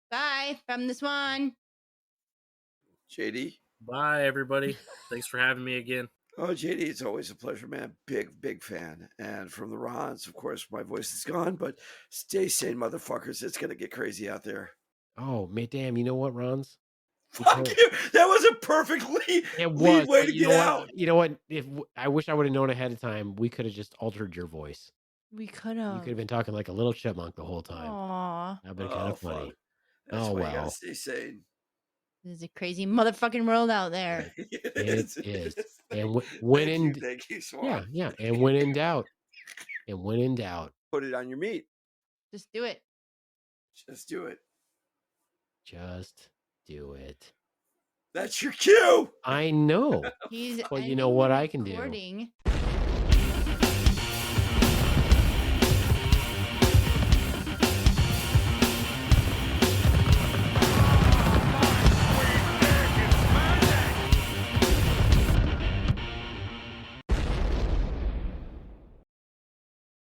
Bye from this one. JD. Bye, everybody. Thanks for having me again. Oh, JD, it's always a pleasure, man. Big fan. And from the Rons, of course, my voice is gone, but stay sane, motherfuckers. It's gonna get crazy out there. Oh, damn. You know what, Rons? Fuck you. That was a perfectly lead way to you get know out. What? You know what? If I wish I would have known ahead of time, we could have just altered your voice. We could You have. could have been talking like a little chipmunk the whole time. Aw. That'd been kind of funny. Fuck. That's Oh why you gotta well. stay sane. There's a crazy motherfucking world out there. It is. And Thank you, Swan. yeah. And when in doubt, Put it on your meat. Just do it. Just do it. just do it. That's your cue. I know. He's Well, you know what I can do. recording.